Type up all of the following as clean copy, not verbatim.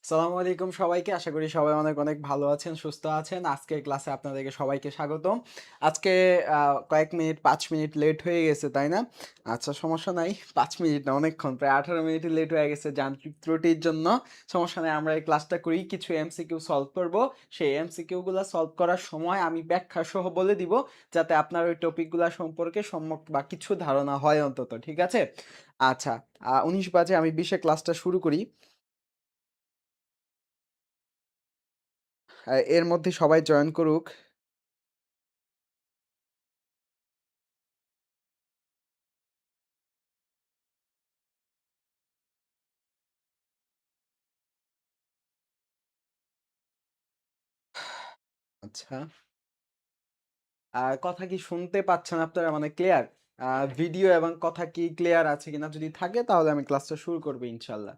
সালামু আলাইকুম সবাইকে। আশা করি সবাই অনেক অনেক ভালো আছেন, সুস্থ আছেন। আজকের ক্লাসে আপনাদেরকে সবাইকে স্বাগতম। আজকে কয়েক মিনিট ৫ মিনিট লেট হয়ে গেছে, তাই না? আচ্ছা, সমস্যা নাই। ৫ মিনিট না, অনেকক্ষণ, প্রায় ১৮ মিনিট লেট হয়ে গেছে যান্ত্রিক ত্রুটির জন্য। সমস্যা নাই, আমরা এই ক্লাসটা করি। কিছু এমসিকিউ সলভ করব। সেই এমসিকিউ গুলা সলভ করার সময় আমি ব্যাখ্যা সহ বলে দিব, যাতে আপনার ওই টপিকগুলা সম্পর্কে সম্যক বা কিছু ধারণা হয় অন্তত। ঠিক আছে? আচ্ছা, ১৯ বাজে, আমি ২০ ক্লাসটা শুরু করি। এর মধ্যে সবাই জয়েন করুক। আচ্ছা, কথা কি শুনতে পাচ্ছেন আপনারা, মানে ক্লিয়ার? ভিডিও এবং কথা কি ক্লিয়ার আছে কিনা, যদি থাকে তাহলে আমি ক্লাসটা শুরু করবো ইনশাল্লাহ।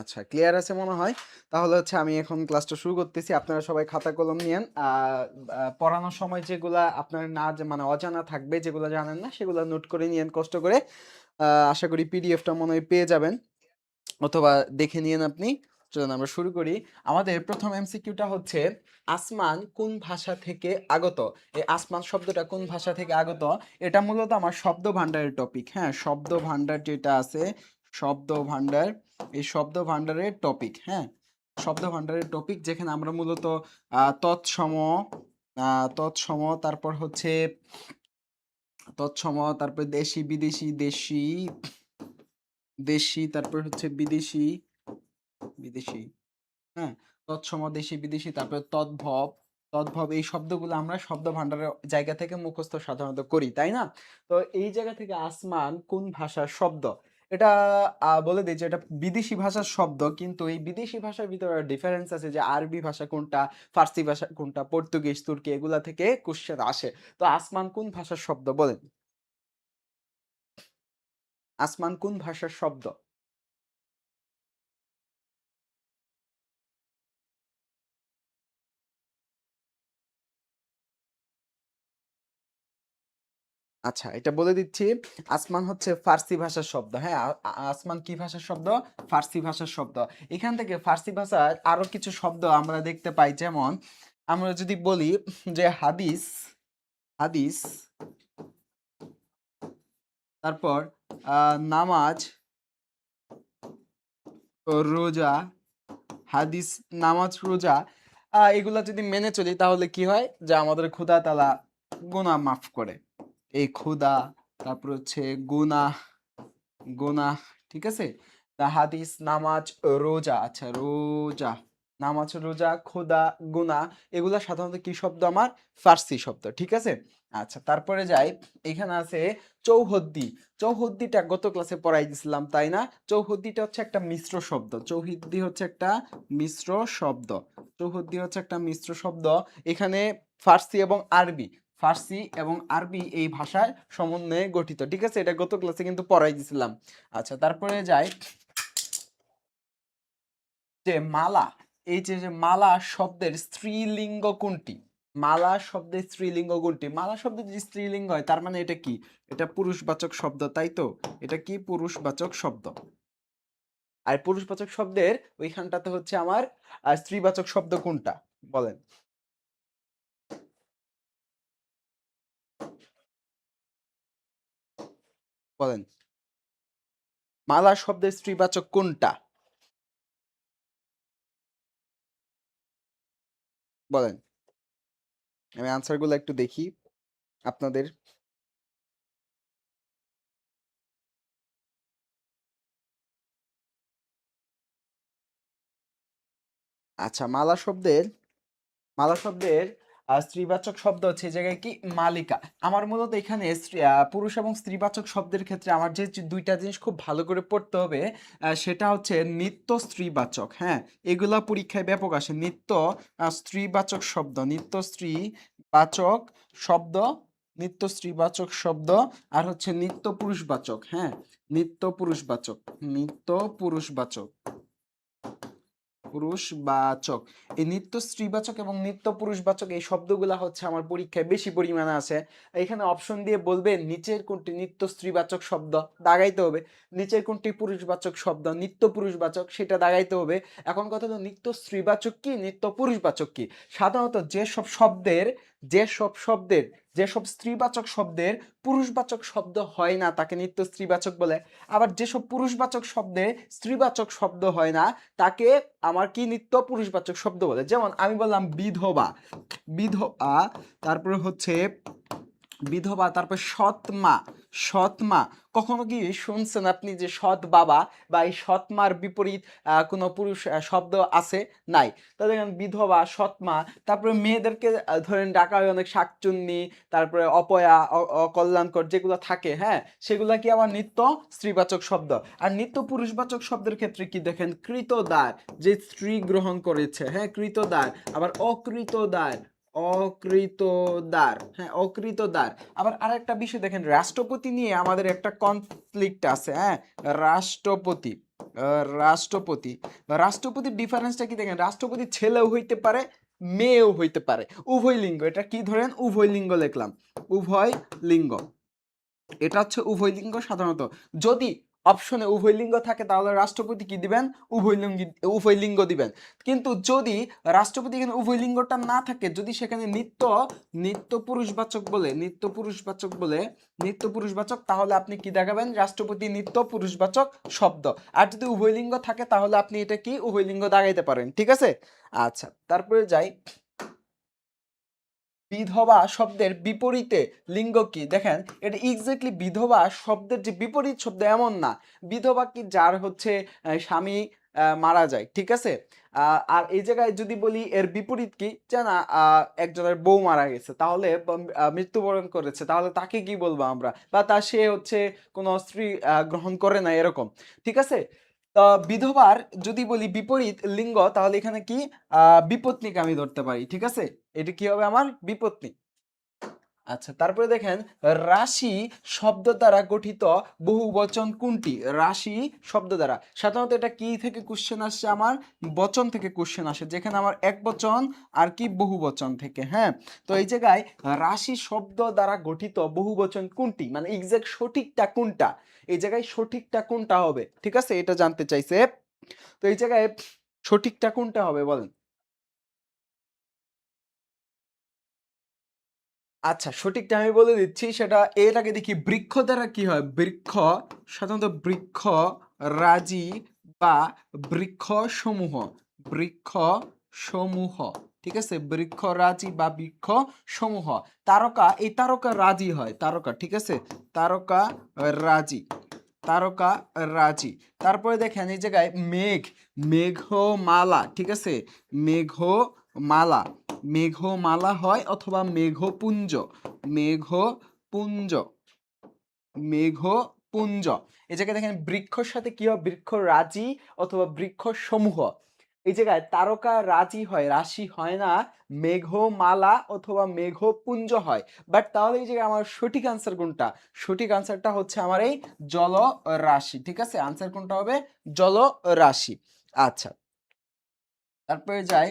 আচ্ছা, ক্লিয়ার আছে মনে হয়। তাহলে হচ্ছে আমি এখন ক্লাসটা শুরু করতেছি। আপনারা সবাই খাতা কলম নিয়েন। পড়ানোর সময় যেগুলা আপনার না মানে অজানা থাকবে, যেগুলো জানেন না, সেগুলো নোট করে নিয়েন কষ্ট করে। আশা করি পিডিএফটা মনে হয় পেয়ে যাবেন, অথবা দেখে নিয়েন আপনি। চলুন আমরা শুরু করি। আমাদের প্রথম এমসিকিউটা হচ্ছে, আসমান কোন ভাষা থেকে আগত? এই আসমান শব্দটা কোন ভাষা থেকে আগত? এটা মূলত আমার শব্দ ভান্ডারের টপিক। হ্যাঁ, শব্দ ভান্ডার যেটা আছে, শব্দ ভান্ডার, এই শব্দ ভান্ডারের টপিক। হ্যাঁ, শব্দ ভান্ডারের টপিক, যেখানে আমরা মূলত তৎসম, তারপর হচ্ছে তৎসম, তারপর দেশি বিদেশি, দেশি দেশি, তারপর হচ্ছে বিদেশি বিদেশি, হ্যাঁ, তৎসম, দেশি বিদেশি, তারপরে তদ্ভব, এই শব্দগুলো আমরা শব্দ ভান্ডারের জায়গা থেকে মুখস্থ সাধারণত করি, তাই না? তো এই জায়গা থেকে আসমান কোন ভাষার শব্দ, এটা বলে দিই যে এটা বিদেশি ভাষার শব্দ, কিন্তু এই বিদেশি ভাষার ভিতরে ডিফারেন্স আছে, যে আরবি ভাষা কোনটা, ফার্সি ভাষা কোনটা, পর্তুগিজ, তুর্কি, এগুলা থেকে কোশ্চেন আসে। তো আসমান কোন ভাষার শব্দ বলেন? আসমান কোন ভাষার শব্দ? আচ্ছা, এটা বলে দিচ্ছি। আসমান হচ্ছে ফার্সি ভাষার শব্দ। হ্যাঁ, আসমান কি ভাষার শব্দ? ফার্সি ভাষার শব্দ। এখান থেকে ফার্সি ভাষার আরো কিছু শব্দ আমরা দেখতে পাই, যেমন আমরা যদি বলি যে হাদিস, হাদিস, তারপর নামাজ, রোজা, হাদিস, নামাজ, রোজা, এগুলা যদি মেনে চলি তাহলে কি হয়, যে আমাদের খোদা তাআলা গুনাহ মাফ করে। এই খোদা, তারপর হচ্ছে গুনাহ, গুনাহ, ঠিক আছে? তা হাদিস, নামাজ, রোজা। আচ্ছা, রোজা, নামাজ, রোজা, খোদা, গুনাহ, এগুলা সাধারণত কি শব্দ? আমার ফার্সি শব্দ, ঠিক আছে? আচ্ছা, তারপরে যাই। এখানে আছে চৌহদ্দি। চৌহদ্দিটা গত ক্লাসে পড়াই দিছিলাম, তাই না? চৌহদ্দিটা হচ্ছে একটা মিশ্র শব্দ। চৌহদ্দি হচ্ছে একটা মিশ্র শব্দ। চৌহদ্দি হচ্ছে একটা মিশ্র শব্দ। এখানে ফার্সি এবং আরবি, ফার্সি এবং আরবি এই ভাষার সমন্বয়ে গঠিত, ঠিক আছে? এটা গত ক্লাসে কিন্তু পড়াই দিছিলাম। আচ্ছা, তারপরে যাই যে মালা। এই যে যে মালা শব্দের স্ত্রীলিঙ্গ কোনটি? মালা শব্দের স্ত্রীলিঙ্গ কোনটি? মালা শব্দের যদি স্ত্রীলিঙ্গ হয়, তার মানে এটা কি? এটা পুরুষবাচক শব্দ, তাই তো? এটা কি পুরুষবাচক শব্দ? আর পুরুষবাচক শব্দের ওইখানটাতে হচ্ছে আমার স্ত্রীবাচক শব্দ কোনটা বলেন? বলেন, মালা শব্দের স্ত্রীবাচক কোনটা? বলেন, আমি আনসারগুলো একটু দেখি আপনাদের। আচ্ছা, মালা শব্দের স্ত্রীবাচক শব্দ হচ্ছে এই জায়গায় কি? মালিকা। আমার মূলত এখানে পুরুষ এবং স্ত্রীবাচক শব্দের ক্ষেত্রে আমার যে দুইটা জিনিস খুব ভালো করে পড়তে হবে, সেটা হচ্ছে নিত্য স্ত্রীবাচক। হ্যাঁ, এগুলা পরীক্ষায় ব্যাপক আসে। নিত্য স্ত্রীবাচক শব্দ, নিত্য স্ত্রীবাচক শব্দ, নিত্য স্ত্রীবাচক শব্দ, আর হচ্ছে নিত্য পুরুষবাচক। হ্যাঁ, নিত্য পুরুষবাচক, নিত্য পুরুষবাচক। পুরুষবাচক। এই নিত্য স্ত্রীবাচক এবং নিত্য পুরুষবাচক এই শব্দগুলা হচ্ছে আমার পরীক্ষায় বেশি পরিমাণে আছে। এখানে অপশন দিয়ে বলবে নিচের কোনটি নিত্য স্ত্রীবাচক শব্দ, দাগাইতে হবে। নিচের কোনটি পুরুষবাচক শব্দ, নিত্য পুরুষবাচক, সেটা দাগাইতে হবে। এখন কথা হলো নিত্য স্ত্রীবাচক কি, নিত্য পুরুষবাচক কি। সাধারণত যেসব স্ত্রীবাচক শব্দের পুরুষবাচক শব্দ হয় না তাকে নিত্য স্ত্রীবাচক বলে। আবার যেসব পুরুষবাচক শব্দে স্ত্রীবাচক শব্দ হয় না তাকে আমার কি নিত্য পুরুষবাচক শব্দ বলে। যেমন আমি বললাম বিধবা, বিধবা, তারপরে হচ্ছে বিধবা, তারপর সৎমা, সৎমা। কখনো কি শুনছেন আপনি যে সৎ বাবা বা এই সৎমার বিপরীত কোনো পুরুষ শব্দ আছে? নাই। তো দেখেন বিধবা, সৎমা, তারপরে মেয়েদেরকে ধরেন ডাকা হয় অনেক শাকচুন্নি, তারপরে অপয়া, অকল্যাণকর যেগুলো থাকে, হ্যাঁ, সেগুলা কি আমার নিত্য স্ত্রীবাচক শব্দ। আর নিত্য পুরুষবাচক শব্দের ক্ষেত্রে কি দেখেন কৃতদার, যে স্ত্রী গ্রহণ করেছে, হ্যাঁ, কৃতদার। আবার অকৃতদার, অকৃতদার, হ্যাঁ, অকৃতদার। আবার আরেকটা বিষয় দেখেন রাষ্ট্রপতি নিয়ে আমাদের একটা কনফ্লিক্ট আছে, হ্যাঁ, রাষ্ট্রপতি, রাষ্ট্রপতি, রাষ্ট্রপতির ডিফারেন্সটা কি দেখেন, রাষ্ট্রপতি ছেলেও হইতে পারে মেয়েও হইতে পারে, উভয় লিঙ্গ। এটা কি ধরেন উভয় লিঙ্গ লিখলাম, উভয় লিঙ্গ, এটা হচ্ছে উভয় লিঙ্গ। সাধারণত যদি অপশনে উভয় লিঙ্গ থাকে তাহলে রাষ্ট্রপতি কি দিবেন, উভয় লিঙ্গ দিবেন। কিন্তু যদি রাষ্ট্রপতি এখানে উভয় লিঙ্গটা না থাকে, যদি সেখানে নিত্য পুরুষবাচক বলে, নিত্য পুরুষবাচক, তাহলে আপনি কি দেখাবেন, রাষ্ট্রপতি নিত্য পুরুষবাচক শব্দ। আর যদি উভয় লিঙ্গ থাকে তাহলে আপনি এটা কি উভয় লিঙ্গ দাগাইতে পারেন, ঠিক আছে। আচ্ছা, তারপরে যাই, বিধবা শব্দের বিপরীতে লিঙ্গ কি দেখেন, এটা এক্স্যাক্টলি বিধবা শব্দের যে বিপরীত শব্দ এমন না। বিধবা কি যার হচ্ছে স্বামী মারা যায়, ঠিক আছে। আর এই জায়গায় যদি বলি এর বিপরীত কি, যে না একজনের বউ মারা গেছে, তাহলে মৃত্যুবরণ করেছে, তাহলে তাকে কি বলবো আমরা, বা সে হচ্ছে কোনো স্ত্রী গ্রহণ করে না এরকম, ঠিক আছে। তো বিধবার যদি বলি বিপরীত লিঙ্গ, তাহলে এখানে কি বিপত্নীকে আমি ধরতে পারি, ঠিক আছে। এটা কি হবে আমার বিপত্নী। আচ্ছা, তারপরে দেখেন রাশি শব্দ দ্বারা গঠিত বহুবচন কোনটি, রাশি শব্দ দ্বারা। সাধারণত এটা কি থেকে কোশ্চেন আসছে, আমার বচন থেকে কোশ্চেন আসে, যেখানে আমার এক বচন আর কি বহুবচন থেকে, হ্যাঁ। তো এই জায়গায় রাশি শব্দ দ্বারা গঠিত বহুবচন কোনটি, মানে এক্সাক্ট সঠিকটা কোনটা, এই জায়গায় সঠিকটা কোনটা হবে, ঠিক আছে, এটা জানতে চাইছে। তো এই জায়গায় সঠিকটা কোনটা হবে বলেন। আচ্ছা, সঠিকটা আমি বলে দিচ্ছি, সেটা এর আগে দেখি বৃক্ষ দ্বারা কি হয়, বৃক্ষ, সাধারণত বৃক্ষ রাজি বা বৃক্ষ সমূহ, বৃক্ষ সমূহ, ঠিক আছে, বৃক্ষ রাজি বা বৃক্ষ সমূহ। তারকা, এই তারকা রাজি হয়, তারকা, ঠিক আছে, তারকা রাজি, তারকা রাজি। তারপরে দেখেন এই জায়গায় মেঘ, মেঘমালা, ঠিক আছে, মেঘমালা, মেঘমালা হয় অথবা মেঘপুঞ্জ, মেঘপুঞ্জ, মেঘপুঞ্জ। এই জায়গায় দেখেন বৃক্ষর সাথে কি হয়, বৃক্ষ রাজি অথবা বৃক্ষ সমূহ। এই জায়গায় তারকা রাজি হয়, রাশি হয় না, মেঘমালা অথবা মেঘপুঞ্জ হয়। বাট তাহলে এই জায়গায় আমার সঠিক আনসার কোনটা, সঠিক আনসারটা হচ্ছে আমার এই জলরাশি, ঠিক আছে, আনসার কোনটা হবে, জলরাশি। আচ্ছা, তারপরে যাই,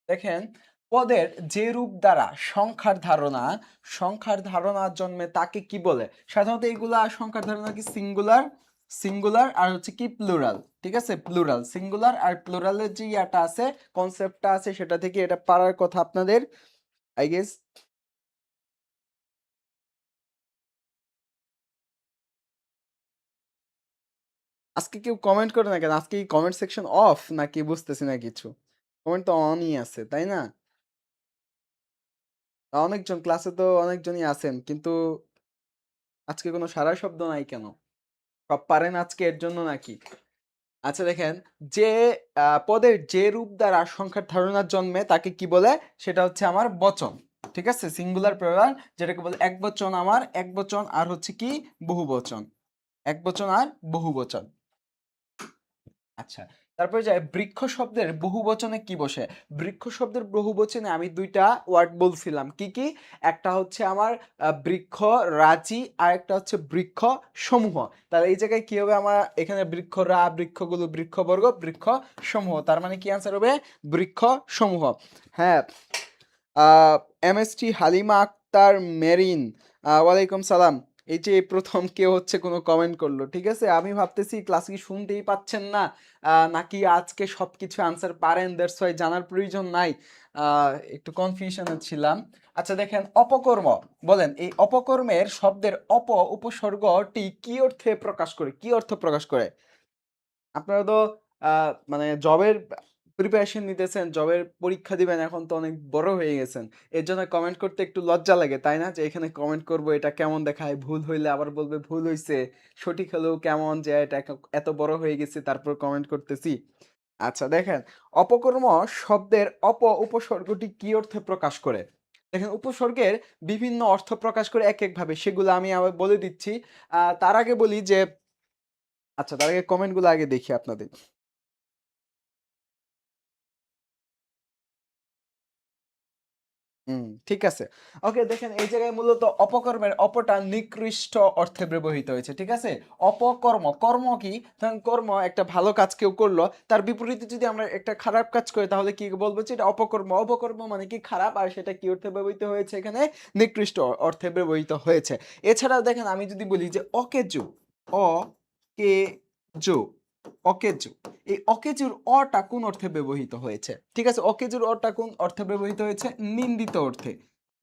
দেখেন পদের যে রূপ দ্বারা সংখ্যার ধারণা জন্মে তাকে কি বলে। সাধারণত এগুলা সংখ্যার ধারণা কি সিঙ্গুলার, সিঙ্গুলার আর হচ্ছে কি প্লুরাল, ঠিক আছে, প্লুরাল, সিঙ্গুলার আর প্লুরালের যে ইয়াটা আছে, কনসেপ্টটা আছে, সেটা থেকে এটা পারার কথা আপনাদের, আই গেস। আজকে কেউ কমেন্ট করে না কেন, আজকে কি কমেন্ট সেকশন অফ নাকি বুঝতেছি না কিছু। কমেন্ট তো অনই আছে তাই না, অনেকজন ক্লাসে তো অনেকজনই আছেন, কিন্তু আজকে কোনো সারা শব্দ নাই কেন, সব পারেন আজকে এর জন্য নাকি। আচ্ছা দেখেন, যে পদের যে রূপ দ্বারা সংখ্যার ধারণার জন্মে তাকে কি বলে, সেটা হচ্ছে আমার বচন, ঠিক আছে, সিঙ্গুলার প্লুরাল, যেটাকে বলে এক বচন, আমার এক বচন আর হচ্ছে কি বহু বচন, এক বচন আর বহু বচন। আচ্ছা, তারপরে যায় বৃক্ষ শব্দের বহুবচনে কি বসে? বৃক্ষ শব্দের বহুবচনে আমি দুইটা ওয়ার্ড বলছিলাম, কি কি? একটা হচ্ছে আমার বৃক্ষ রাজি, আর একটা হচ্ছে বৃক্ষ সমূহ। তাহলে এই জায়গায় কি হবে? আমার এখানে বৃক্ষরা, বৃক্ষগুলো, বৃক্ষবর্গ, বৃক্ষ সমূহ, তার মানে কি আনসার হবে? বৃক্ষ সমূহ। হ্যাঁ, এমএসটি হালিমা আক্তার মেরিন, ওয়ালাইকুম সালাম। এই যে প্রথম কেউ হচ্ছে কোনো কমেন্ট করলো, ঠিক আছে? আমি ভাবতেছি ক্লাস কি শুনতেই পাচ্ছেন না, নাকি আজকে সবকিছু আনসার পারেন, দ্যাটস ওয়াই জানার প্রয়োজন নাই। একটু কনফিউশনে ছিলাম। আচ্ছা দেখেন, অপকর্ম, বলেন এই অপকর্মের শব্দের উপসর্গটি কি অর্থে প্রকাশ করে? কি অর্থ প্রকাশ করে? আপনারা তো মানে জবের প্রিপারেশন নিতেছেন, জবের পরীক্ষা দিবেন, এখন তো অনেক বড় হয়ে গেছেন। এর জন্য কমেন্ট করতে একটু লজ্জা লাগে, তাই না? যে এখানে কমেন্ট করব, এটা কেমন দেখায়, ভুল হইলে আবার বলবে ভুল হইছে, সঠিক হলেও কেমন, যে এটা এত বড় হয়ে গেছে তারপর কমেন্ট করতেছি। আচ্ছা দেখেন, অপকর্ম শব্দের উপসর্গটি কি অর্থে প্রকাশ করে? দেখেন, উপসর্গের বিভিন্ন অর্থ প্রকাশ করে এক এক ভাবে, সেগুলো আমি আবার বলে দিচ্ছি। তার আগে বলি যে, আচ্ছা তার আগে কমেন্টগুলো আগে দেখি আপনাদের। ঠিক আছে। ওকে, দেখেন এই জায়গায় মূলত অপকর্মের অপটা নিকৃষ্ট অর্থে ব্যবহৃত হয়েছে, ঠিক আছে? অপকর্ম, কর্ম কি? ধরেন কর্ম, একটা ভালো কাজ কেউ করলো, তার বিপরীতে যদি আমরা একটা খারাপ কাজ করি তাহলে কি বলবো? যে এটা অপকর্ম। অপকর্ম মানে কি? খারাপ। আর সেটা কি অর্থে ব্যবহৃত হয়েছে এখানে? নিকৃষ্ট অর্থে ব্যবহৃত হয়েছে। এছাড়াও দেখেন, আমি যদি বলি যে অকেজো, অকেজো, অকেজো, এই অকেজোর অটা কোন অর্থে ব্যবহৃত হয়েছে? ঠিক আছে, অকেজোর অটা কোন অর্থে ব্যবহৃত হয়েছে? নিন্দিত অর্থে,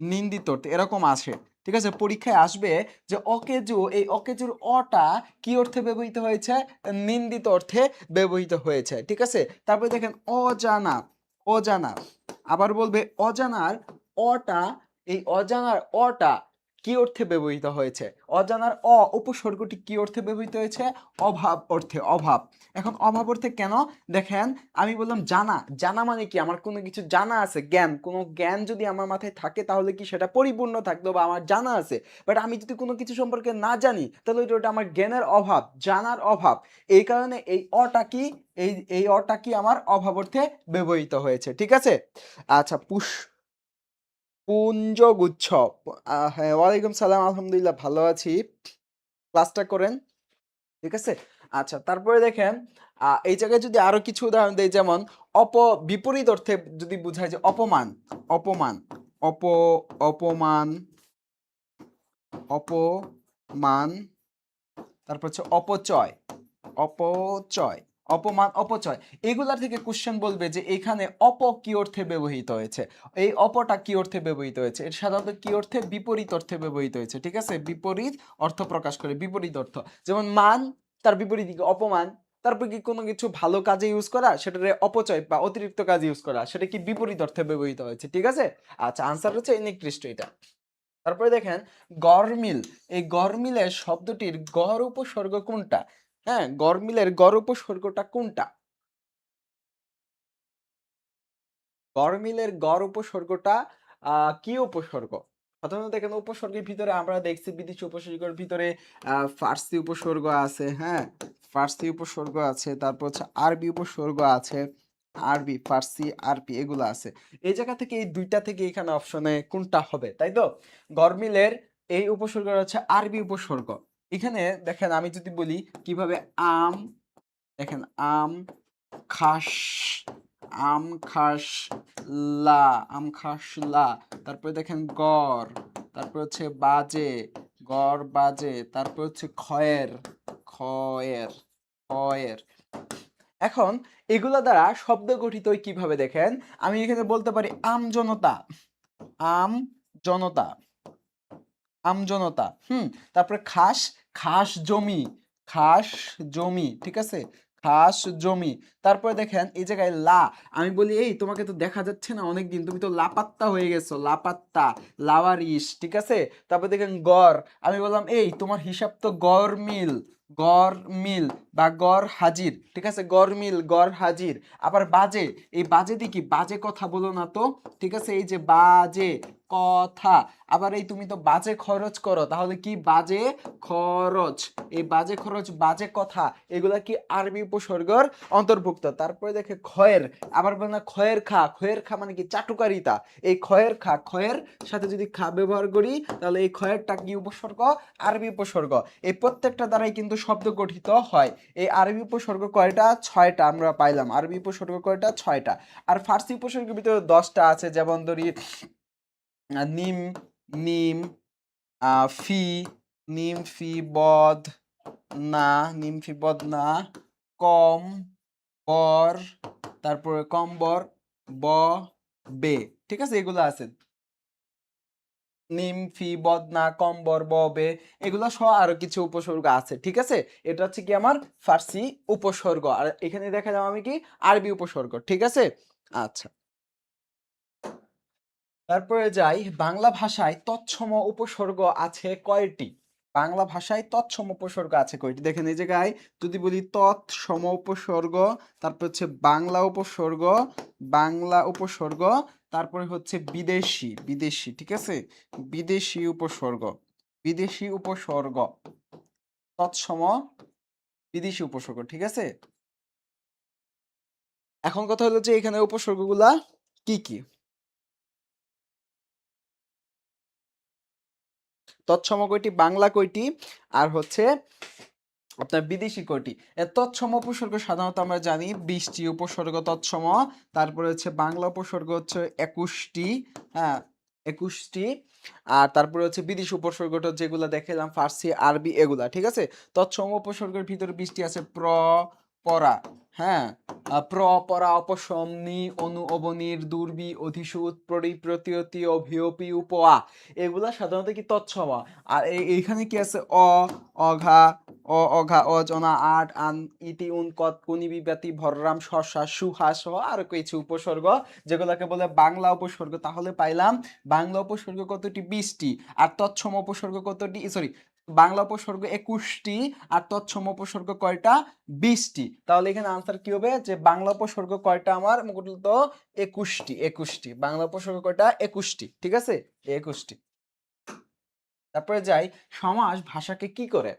নিন্দিত অর্থে এরকম আসে। ঠিক আছে, পরীক্ষায় আসবে যে অকেজো, এই অকেজোর অটা কি অর্থে ব্যবহৃত হয়েছে? নিন্দিত অর্থে ব্যবহৃত হয়েছে, ঠিক আছে? তারপরে দেখেন অজানা, অজানা, আবার বলবে অজানার অটা, এই অজানার অটা কি অর্থে ব্যবহৃত হয়েছে? অজানার উপসর্গটি কি অর্থে ব্যবহৃত হয়েছে? অভাব অর্থে, অভাব। এখন অভাব অর্থে কেন? দেখেন, আমি বললাম জানা, জানা মানে কি? আমার কোনো কিছু জানা আছে, জ্ঞান, কোনো জ্ঞান যদি আমার মাথায় থাকে তাহলে কি সেটা পরিপূর্ণ থাকতো, বা আমার জানা আছে। বাট আমি যদি কোনো কিছু সম্পর্কে না জানি তাহলে ওটা আমার জ্ঞানের অভাব, জানার অভাব। এই কারণে এই অটা কি, এই অটা কি আমার অভাব অর্থে ব্যবহৃত হয়েছে, ঠিক আছে? আচ্ছা, পুঞ্জগুচ্ছ, হ্যাঁ, ওয়ালাইকুম সালাম, আলহামদুলিল্লাহ ভালো আছি। ক্লাসটা করেন, ঠিক আছে? আচ্ছা, তারপরে দেখেন, এই জায়গায় যদি আরো কিছু উদাহরণ দেই, যেমন বিপরীত অর্থে যদি বুঝায় যে অপমান, অপমান, অপ অপমান, অপমান, তারপর হচ্ছে অপচয়, অপচয়, অপমান, অপচয়। এগুলা থেকে কোশ্চেন বলবে যে এখানে অপ কি অর্থে ব্যবহৃত হয়েছে? এই অপটা কি অর্থে ব্যবহৃত হয়েছে? এর সাধারণত কি অর্থে? বিপরীত অর্থে ব্যবহৃত হয়েছে, ঠিক আছে? বিপরীত অর্থ প্রকাশ করে, বিপরীত অর্থ। যেমন মান, তার বিপরীত কি? অপমান। তারপর কি কোনো কিছু ভালো কাজে ইউজ করা, সেটারে অপচয় বা অতিরিক্ত কাজে ইউজ করা, সেটা কি? বিপরীত অর্থে ব্যবহৃত হয়েছে, ঠিক আছে? আচ্ছা, আনসার হচ্ছে নিকৃষ্ট, এটা। তারপরে দেখেন গরমিল, এই গরমিলের শব্দটির গড় উপসর্গ কোনটা? হ্যাঁ, গরমিলের গড় উপসর্গটা কোনটা? গরমিলের গড় উপসর্গটা কি উপসর্গ? সাধারণত দেখেন, উপসর্গের ভিতরে আমরা দেখছি বিদেশি উপসর্গের ভিতরে ফার্সি উপসর্গ আছে, হ্যাঁ, ফার্সি উপসর্গ আছে, তারপর হচ্ছে আরবি উপসর্গ আছে, আরবি, ফার্সি, আরবি এগুলো আছে। এই জায়গা থেকে, এই দুইটা থেকে এখানে অপশনে কোনটা হবে, তাই তো? গরমিলের এই উপসর্গ হচ্ছে আরবি উপসর্গ। এখানে দেখেন, আমি যদি বলি কিভাবে, আম, দেখেন আম খাস, আম খাস লা, আম খাস লা, তারপরে দেখেন গড়, তারপর হচ্ছে বাজে, গড় বাজে, তারপর হচ্ছে খয়ের, খয়ের, খয়ের। এখন এগুলা দ্বারা শব্দ গঠিত হয় কিভাবে? দেখেন, আমি এখানে বলতে পারি আম জনতা, আম জনতা, আমজনতা। তারপরে খাস, খাস জমি, খাস জমি, ঠিক আছে? খাস জমি। তারপরে দেখেন এই জায়গায় লা, আমি বলি এই তোমাকে তো দেখা যাচ্ছে না অনেকদিন, তুমি তো লাপাত্তা হয়ে গেছো, লাপাত্তা, লাওয়ারিস, ঠিক আছে? তারপর দেখেন গড়, আমি বললাম এই তোমার হিসাব তো গড় মিল, গড় মিল বা গড় হাজির, ঠিক আছে? গড় মিল, গড় হাজির। আবার বাজে, এই বাজে দিয়ে কি? বাজে কথা বলো না তো, ঠিক আছে? এই যে বাজে, কথা। আবার এই তুমি তো বাজে খরচ করো, তাহলে কি বাজে খরচ। এই বাজে খরচ, বাজে কথা, এগুলা কি আরবি উপসর্গের অন্তর্ভুক্ত। তারপরে দেখে খয়ের, আবার বলে না খয়ের খা, খয়ের খা মানে কি চাটুকারিতা। এই খয়ের খা, খয়ের সাথে যদি খা ব্যবহার করি তাহলে এই খয়েরটা কি উপসর্গ, আরবি উপসর্গ। এই প্রত্যেকটা দ্বারাই কিন্তু শব্দ গঠিত হয়। এই আরবি উপসর্গ কয়টা, 6টা আমরা পাইলাম। আরবি উপসর্গ কয়টা, 6টা। আর ফার্সি উপসর্গের ভিতরে 10টা আছে, যেমন ধরি নিম, নিম, ফি, নিম ফি বদ না, নিম ফি বদ না, কম বর, তারপরে কম্বর, ব বে, ঠিক আছে, এগুলো আছে। নিম ফি বদনা কম্বর ববে, এগুলো সহ আরো কিছু উপসর্গ আছে, ঠিক আছে। এটা হচ্ছে কি আমার ফার্সি উপসর্গ। আর এখানে দেখা যাবে আমি কি আরবি উপসর্গ, ঠিক আছে। আচ্ছা, তারপরে যাই, বাংলা ভাষায় তৎসম উপসর্গ আছে কয়টি। বাংলা ভাষায় তৎসম উপসর্গ আছে কয়টি, দেখেন এই জায়গায় যদি বলি তৎসম উপসর্গ, তারপর হচ্ছে বাংলা উপসর্গ, বাংলা উপসর্গ, তারপরে হচ্ছে বিদেশি, বিদেশি, ঠিক আছে, বিদেশি উপসর্গ, বিদেশি উপসর্গ, তৎসম বিদেশি উপসর্গ, ঠিক আছে। এখন কথা হলো যে এখানে উপসর্গগুলা কি কি। তৎসম কয়টি, বাংলা কয়টি, আর হচ্ছে আপনার বিদেশি কয়টি। তৎসম উপসর্গ সাধারণত আমরা জানি 20টি উপসর্গ তৎসম। তারপরে হচ্ছে বাংলা উপসর্গ হচ্ছে 21টি, হ্যাঁ 21টি। আর তারপরে হচ্ছে বিদেশি উপসর্গটা যেগুলো দেখালাম ফার্সি আরবি এগুলা, ঠিক আছে। তৎসম উপসর্গের ভিতরে 20টি আছে, প্র, পরা, হ্যাঁ, প্র, পরা, অপশম, নি, অনু, অবনির, দুর্বি, অধিসূত, পরি, প্রতিয়তি, অভিয়পি, উপা, এগুলা সাধারণত কি তৎসম। আর এইখানে কি আছে অ, অঘা, অঘা, অজনা, আট, আন, ইতি, উন, কত, কুনি, বিব্যাতি, ভররাম, শশা, সুহা সহ আরো কিছু উপসর্গ যেগুলোকে বলে বাংলা উপসর্গ। তাহলে পাইলাম বাংলা উপসর্গ কতটি, 20টি। আর তৎসম উপসর্গ কতটি, সরি, বাংলা উপসর্গ 21টি, আর তৎসম উপসর্গ কয়টা, 20টি। তাহলে এখানে আনসার কি হবে, যে বাংলা উপসর্গ কয়টা আমার মূলত 21টি, 21টি, বাংলা উপসর্গ কয়টা, 21টি, ঠিক আছে, 21টি। তারপরে যাই, সমাস ভাষাকে কি করে।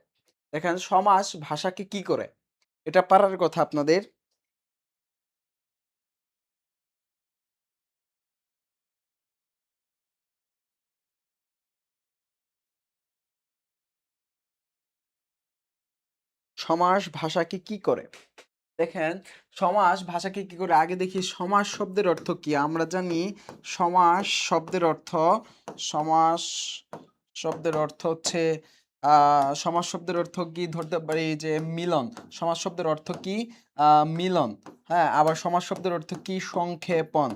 দেখেন সমাস ভাষাকে কি করে, এটা পারার কথা আপনাদের। সমাস ভাষাকে কি করে, দেখেন সমাস ভাষাকে কি করে, আগে দেখি সমাস শব্দের অর্থ কি। আমরা জানি সমাস শব্দের অর্থ, সমাস শব্দের অর্থ হচ্ছে সমাস শব্দের অর্থ কি ধরতে পারি, যে মিলন। সমাস শব্দের অর্থ কি, মিলন, হ্যাঁ। আবার সমাস শব্দের অর্থ কি, সংক্ষেপণ,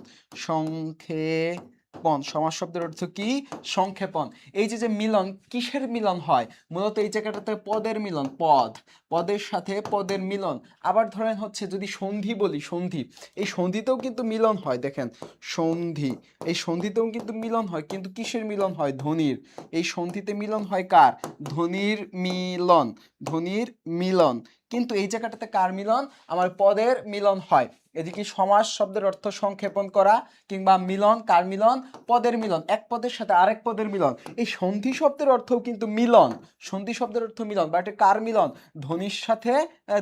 সংক্ষেপণ, সমাস শব্দের অর্থ কি, সংক্ষেপণ। এই যে যে মিলন, কিসের মিলন হয়, মূলত এই জায়গাটাতে পদের মিলন, পদ, পদের সাথে পদের মিলন। আবার ধরেন হচ্ছে যদি সন্ধি বলি, সন্ধি, এই সন্ধিতেও কিন্তু মিলন হয়, দেখেন সন্ধি, এই সন্ধিতেও কিন্তু মিলন হয়, কিন্তু কিসের মিলন হয়, ধ্বনির। এই সন্ধিতে মিলন হয় কার, ধ্বনির মিলন, ধ্বনির মিলন। কিন্তু এই জায়গাটাতে কার মিলন, আমার পদের মিলন হয়। এদিকে সমাস শব্দের অর্থ সংক্ষেপণ করা, কিংবা মিলন, কার মিলন, পদের মিলন, এক পদের সাথে আরেক পদের মিলন। এই সন্ধি শব্দের অর্থও কিন্তু মিলন, সন্ধি শব্দের অর্থ মিলন, বাট কার মিলন, ধ্বনির সাথে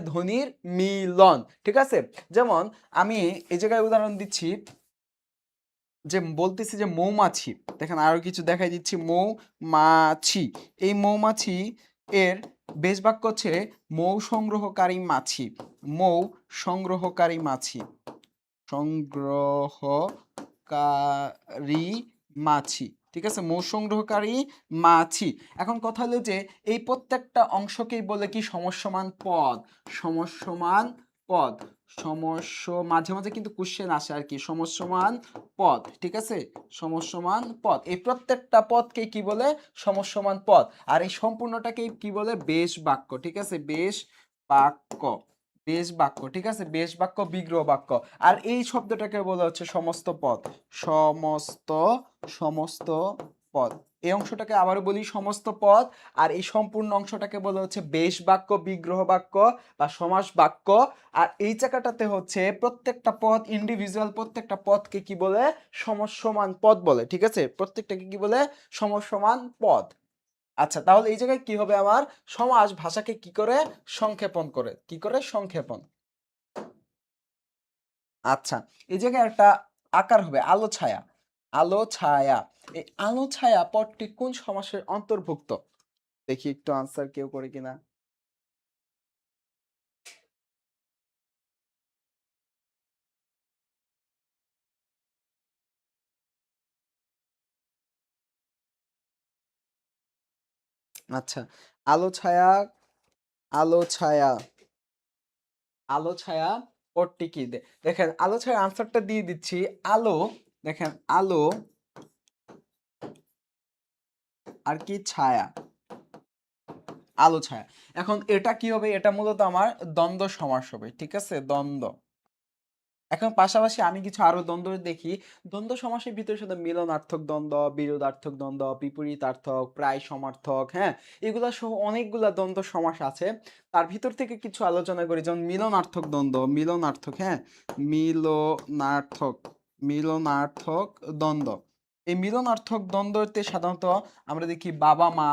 ধ্বনির মিলন, ঠিক আছে। যেমন আমি এই জায়গায় উদাহরণ দিচ্ছি, যে বলতেছি যে মৌমাছি, দেখেন আরো কিছু দেখাই দিচ্ছি, মৌমাছি, এই মৌমাছি এর বেশ বাক্য হচ্ছে মৌ সংগ্রহকারী মাছি, মৌ সংগ্রহকারী মাছি, সংগ্রহকারী মাছি, ঠিক আছে, মৌ সংগ্রহকারী মাছি। এখন কথা হলো যে এই প্রত্যেকটা অংশকেই বলে কি সমস্যমান পদ, সমস্যমান পদ, সমস্য, মাঝে মাঝে কিন্তু কোশ্চেন আসে আর কি, সমস্যমান পদ, ঠিক আছে, সমস্যমান পদ, এই প্রত্যেকটা পদকে কি বলে, সমস্যমান পদ। আর এই সম্পূর্ণটাকে কি বলে, বেশ বাক্য, ঠিক আছে, বেশ বাক্য, বেশ বাক্য, ঠিক আছে, বেশ বাক্য, বিগ্রহ বাক্য। আর এই শব্দটাকে বলা হচ্ছে সমস্ত পদ, সমস্ত, সমস্ত পদ, এই অংশটাকে আবারও বলি সমস্ত পদ, আর এই সম্পূর্ণ অংশটাকে বলে হচ্ছে বেশ বাক্য, বিগ্রহ বাক্য বা সমাস বাক্য। আর এই জায়গাটাতে হচ্ছে প্রত্যেকটা পদ ইন্ডিভিজুয়াল, প্রত্যেকটা পদকে কি বলে, সমসমান পদ বলে। ঠিক আছে, প্রত্যেকটাকে কি বলে, সমসমান পদ। আচ্ছা, তাহলে এই জায়গায় কি হবে আমার, সমাস ভাষাকে কি করে সংক্ষেপণ করে, কি করে সংক্ষেপণ। আচ্ছা, এই জায়গায় একটা আকার হবে আলো ছায়া। আলো ছায়া, এই আলো ছায়া পদটি কোন সমাসের অন্তর্ভুক্ত? দেখি একটু আনসার কেউ করে কিনা। আচ্ছা, আলো ছায়া, আলো ছায়া, আলো ছায়া পদটি কি দেখেন, আলো ছায়া আনসারটা দিয়ে দিচ্ছি। আলো, দেখেন আলো আর কি ছায়া, আলো ছায়া। এখন এটা কি হবে, এটা মূলত আমার দ্বন্দ্ব সমাস হবে। ঠিক আছে, দ্বন্দ্ব। এখন পাশাপাশি আমি কিছু আরো দ্বন্দ্ব দেখি। দ্বন্দ্ব সমাসের ভিতরে শুধু মিলনার্থক দ্বন্দ্ব, বিরোধার্থক দ্বন্দ্ব, বিপরীতার্থক, প্রায় সমার্থক, হ্যাঁ, এগুলা সহ অনেকগুলা দ্বন্দ্ব সমাস আছে। তার ভিতর থেকে কিছু আলোচনা করি, যেমন মিলনার্থক দ্বন্দ্ব, মিলনার্থক, হ্যাঁ, মিলনার্থক, মিলনার্থক দ্বন্দ্ব। এই মিলনার্থক দ্বন্দ্বতে সাধারণত আমরা দেখি বাবা মা,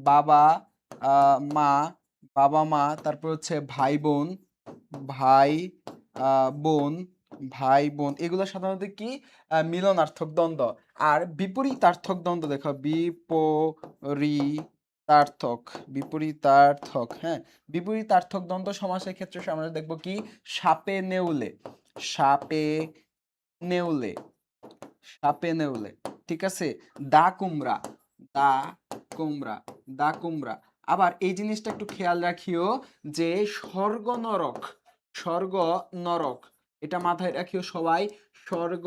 বাবা মা, বাবা মা, তারপর হচ্ছে ভাই বোন, ভাই বোন, ভাই বোন, এগুলো সাধারণত কি মিলনার্থক দ্বন্দ্ব। আর বিপরীতার্থক দ্বন্দ্ব দেখো, বিপরীতার্থক, বিপরীতার্থক, হ্যাঁ, বিপরীতার্থক দ্বন্দ্ব সমাসের ক্ষেত্রে আমরা দেখবো কি, সাপে নেউলে, সাপে নেউলে, সাপে নেউলে, ঠিক আছে, দা কুমড়া, দা কুমড়া, দা কুমড়া। আবার এই জিনিসটা একটু খেয়াল রাখিও যে স্বর্গ নরক, স্বর্গ নরক, এটা মাথায় রাখিও সবাই, স্বর্গ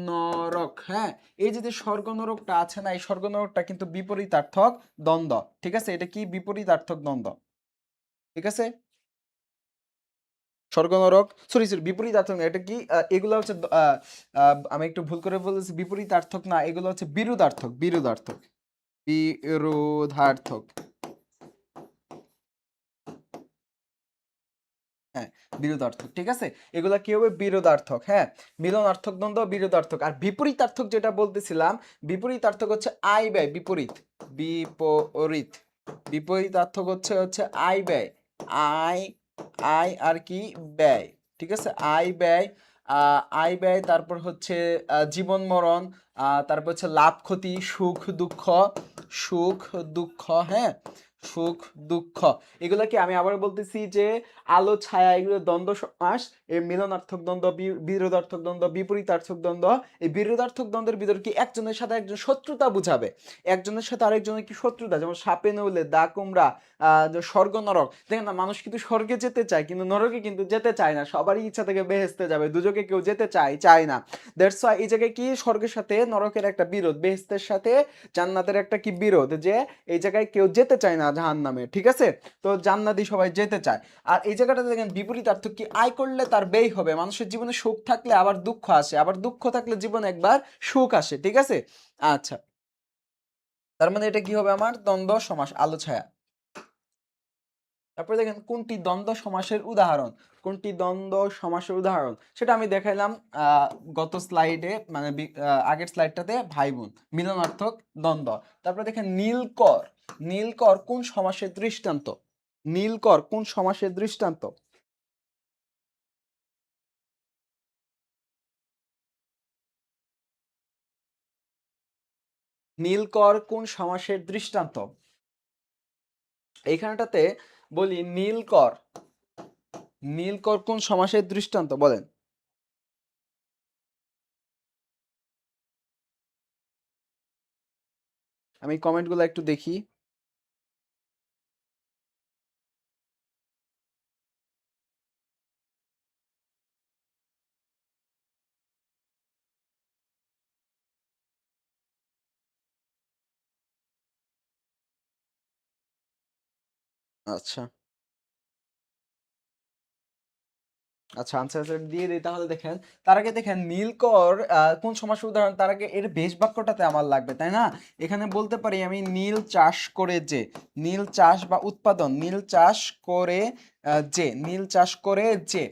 নরক, হ্যাঁ, এই যে যে স্বর্গ নরকটা আছে না, এই স্বর্গ নরকটা কিন্তু বিপরীতার্থক দ্বন্দ্ব। ঠিক আছে, এটা কি বিপরীতার্থক দ্বন্দ্ব। ঠিক আছে, স্বর্গ নরক, সরি সরি, বিপরীতার্থক না, এটা কি এগুলো হচ্ছে আমি একটু ভুল করে বলেছি, বিপরীতার্থক না, এগুলো হচ্ছে বিরোধার্থক, বিরোধার্থক, বিরোধার্থক, হ্যাঁ, বিরোধার্থক। ঠিক আছে, এগুলা কি হবে, বিরোধার্থক, হ্যাঁ, মিলনার্থক দ্বন্দ্ব, বিরোধার্থক। আর বিপরীতার্থক যেটা বলতেছিলাম, বিপরীতার্থক হচ্ছে আয় ব্যয়, বিপরীত, বিপরীত, বিপরীতার্থক হচ্ছে হচ্ছে আয় ব্যয়, আয়, আয় আর কি ব্যয়। ঠিক আছে, আয় ব্যয়, আয় ব্যয়, তারপর হচ্ছে জীবন মরণ, তারপর হচ্ছে লাভ ক্ষতি, সুখ দুঃখ, সুখ দুঃখ, হ্যাঁ, সুখ দুঃখ। এগুলাকে আমি আবার বলতেছি যে আলো ছায়া, এগুলো দ্বন্দ্ব সমাস। এই মিলনার্থক দ্বন্দ্ব, বিরোধার্থক দ্বন্দ্ব, বিপরীতার্থক দ্বন্দ্ব। এই বিরোধার্থক দ্বন্দ্বের ভিতর কি একজনের সাথে একজন শত্রুতা বুঝাবে, একজনের সাথে আরেকজনের কি শত্রুতা, যেমন সাপে নেউলে, দা কুমড়া, যে স্বর্গ নরক। দেখেন না, মানুষ কিন্তু স্বর্গে যেতে চায় কিন্তু নরকে কিন্তু যেতে চায় না, সবারই ইচ্ছা থেকে বেহেশতে যাবে, দুজকে কেউ যেতে চায় না। দ্যাটস ওয়াই এই জায়গায় কি স্বর্গের সাথে নরকের একটা বিরোধ, বেহেশতের সাথে জান্নাতের একটা কি বিরোধ, যে এই জায়গায় কেউ যেতে চায় না জাহান্নামে। ঠিক আছে, তো জান্নাতি সবাই যেতে চায়। আর এই জায়গাটাতে দেখেন বিপরীতার্থ কি, আয় করলে তার ব্যয় হবে, মানুষের জীবনে সুখ থাকলে আবার দুঃখ আসে, আবার দুঃখ থাকলে জীবনে একবার সুখ আসে। ঠিক আছে, আচ্ছা, তার মানে এটা কি হবে আমার দ্বন্দ্ব সমাস, আলো ছায়া। তারপরে দেখেন কোনটি দ্বন্দ্ব সমাসের উদাহরণ, কোনটি দ্বন্দ্ব সমাসের উদাহরণ সেটা আমি দেখাইলাম আহ, গত স্লাইডে, মানে আগের স্লাইডটাতে, ভাই বোন, মিলনার্থক দ্বন্দ্ব। তারপরে দেখেন নীলকর, নীলকর কোন সমাসের দৃষ্টান্ত, নীলকর কোন সমাসের দৃষ্টান্ত, নীলকর কোন সমাসের দৃষ্টান্ত। এইখানটাতে বলি নীলকর, নীলকর কোন সমাসের দৃষ্টান্ত বলেন। আমি কমেন্টগুলো একটু দেখি। আচ্ছা, আচ্ছা আনসার দিয়ে দিই তাহলে। দেখেন তার আগে দেখেন নীলকর কোন সমাসের উদাহরণ, তার আগে এর বেশ বাক্যটাতে আমার লাগবে, তাই না? এখানে বলতে পারি আমি নীল চাষ করে যে, নীল চাষ বা উৎপাদন, নীল চাষ করে যে, নীল চাষ করে যে।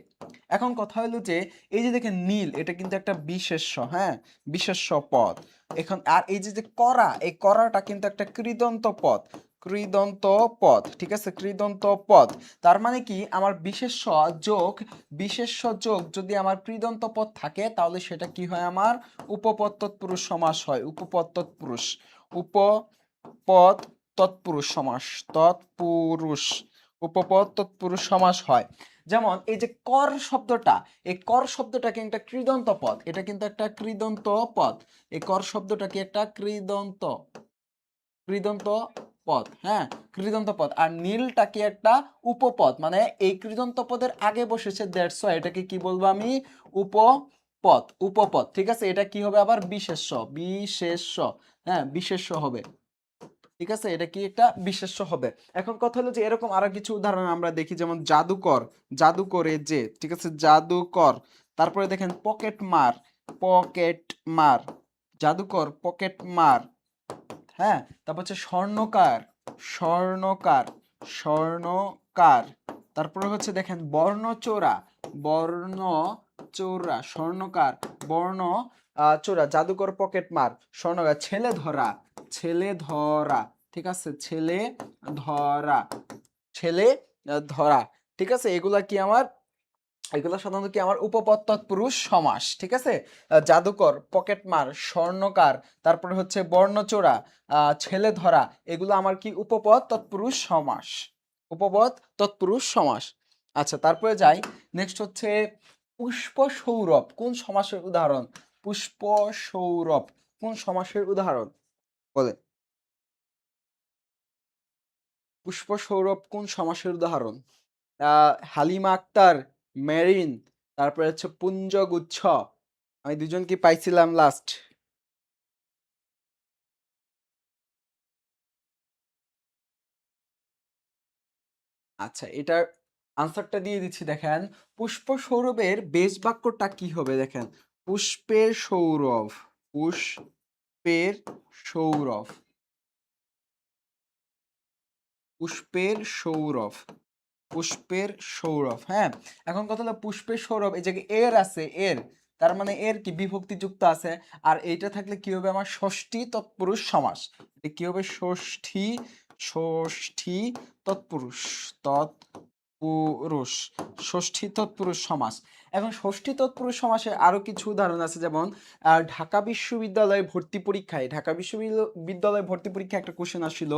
এখন কথা হলো যে এই যে দেখেন নীল, এটা কিন্তু একটা বিশেষ্য, হ্যাঁ, বিশেষ্য পদ। এখন আর এই যে যে করা, এই করাটা কিন্তু একটা কৃদন্ত পদ, কৃদন্ত পদ, ঠিক আছে, কৃদন্ত পদ। তার মানে কি আমার বিশেষ্য যোগ, বিশেষ্য যোগ যদি আমার কৃদন্ত পদ থাকে তাহলে সেটা কি হয়, আমার উপপদ তৎপুরুষ সমাস হয়। উপপদ তৎপুরুষ, উপপদ তৎপুরুষ সমাস, তৎপুরুষ, উপপদ তৎপুরুষ সমাস হয়। যেমন এই যে কর শব্দটা, এই কর শব্দটা কি একটা কৃদন্ত পদ, এটা কিন্তু একটা কৃদন্ত পদ। এই কর শব্দটা কি একটা কৃদন্ত, কৃদন্ত পদ, হ্যাঁ, কৃদন্ত পদ। আর নীলটা কি একটা উপপদ, মানে এই কৃদন্ত পদের আগে বসেছে, দ্যাটস ওয়াই এটাকে কি বলবো আমি, উপপদ, উপপদ, ঠিক আছে। এটা কি হবে আবার বিশেষ্য, বিশেষ্য, হ্যাঁ, বিশেষ্য হবে, ঠিক আছে, এটা কি একটা বিশেষ্য হবে। এখন কথা হলো যে এরকম আরো কিছু উদাহরণ আমরা দেখি, যেমন জাদুকর, জাদুকরে যে, ঠিক আছে, জাদুকর। তারপরে দেখেন পকেট মার, পকেট মার, জাদুকর পকেট মার, হ্যাঁ। তারপর হচ্ছে স্বর্ণকার, স্বর্ণকার, স্বর্ণকার। তারপরে হচ্ছে দেখেন বর্ণচোরা, বর্ণচোরা, স্বর্ণকার, বর্ণ চোরা, জাদুকর পকেট মার, স্বর্ণকার। ছেলে ধরা, ছেলে ধরা, ঠিক আছে, ছেলে ধরা, ছেলে ধরা, ঠিক আছে। এগুলা কি আমার, এগুলো সাধারণত কি আমার উপপদ তৎপুরুষ সমাস, ঠিক আছে। জাদুকর, পকেটমার, স্বর্ণকার, তারপরে হচ্ছে বর্ণচোরা, ছেলে ধরা, এগুলো আমার কি উপপদ তৎপুরুষ সমাস, উপপদ তৎপুরুষ সমাস। আচ্ছা তারপরে যাই, নেক্সট হচ্ছে পুষ্প সৌরভ কোন সমাসের উদাহরণ, পুষ্প সৌরভ কোন সমাসের উদাহরণ বলে, পুষ্প সৌরভ কোন সমাসের উদাহরণ? হালিমা আক্তার, মেরিন, তারপরে হচ্ছে পুঞ্জগুচ্ছ। আমি দুজনকে পাইছিলাম লাস্ট। আচ্ছা এটার আনসারটা দিয়ে দিচ্ছি, দেখেন পুষ্প সৌরভের বেশ বাক্যটা কি হবে, দেখেন পুষ্পের সৌরভ, পুষ্পের সৌরভ, পুষ্পের সৌরভ, পুষ্পের সৌরভ, হ্যাঁ। এখন কথা হলো পুষ্পের সৌরভ, এই জায়গায় এর আছে, এর, তার মানে এর কি বিভক্তি যুক্ত আছে। আর এইটা থাকলে কি হবে আমার ষষ্ঠী তৎপুরুষ সমাস, এটা কি হবে ষষ্ঠী, ষষ্ঠী তৎপুরুষ, তৎপুরুষ, ষষ্ঠী তৎপুরুষ সমাস। এখন ষষ্ঠী তৎপুরুষ সমাসে আরো কিছু উদাহরণ আছে, যেমন ঢাকা বিশ্ববিদ্যালয়ে ভর্তি পরীক্ষায়, ঢাকা বিশ্ববিদ্যালয়ে ভর্তি পরীক্ষায় একটা কোশ্চেন আসছিল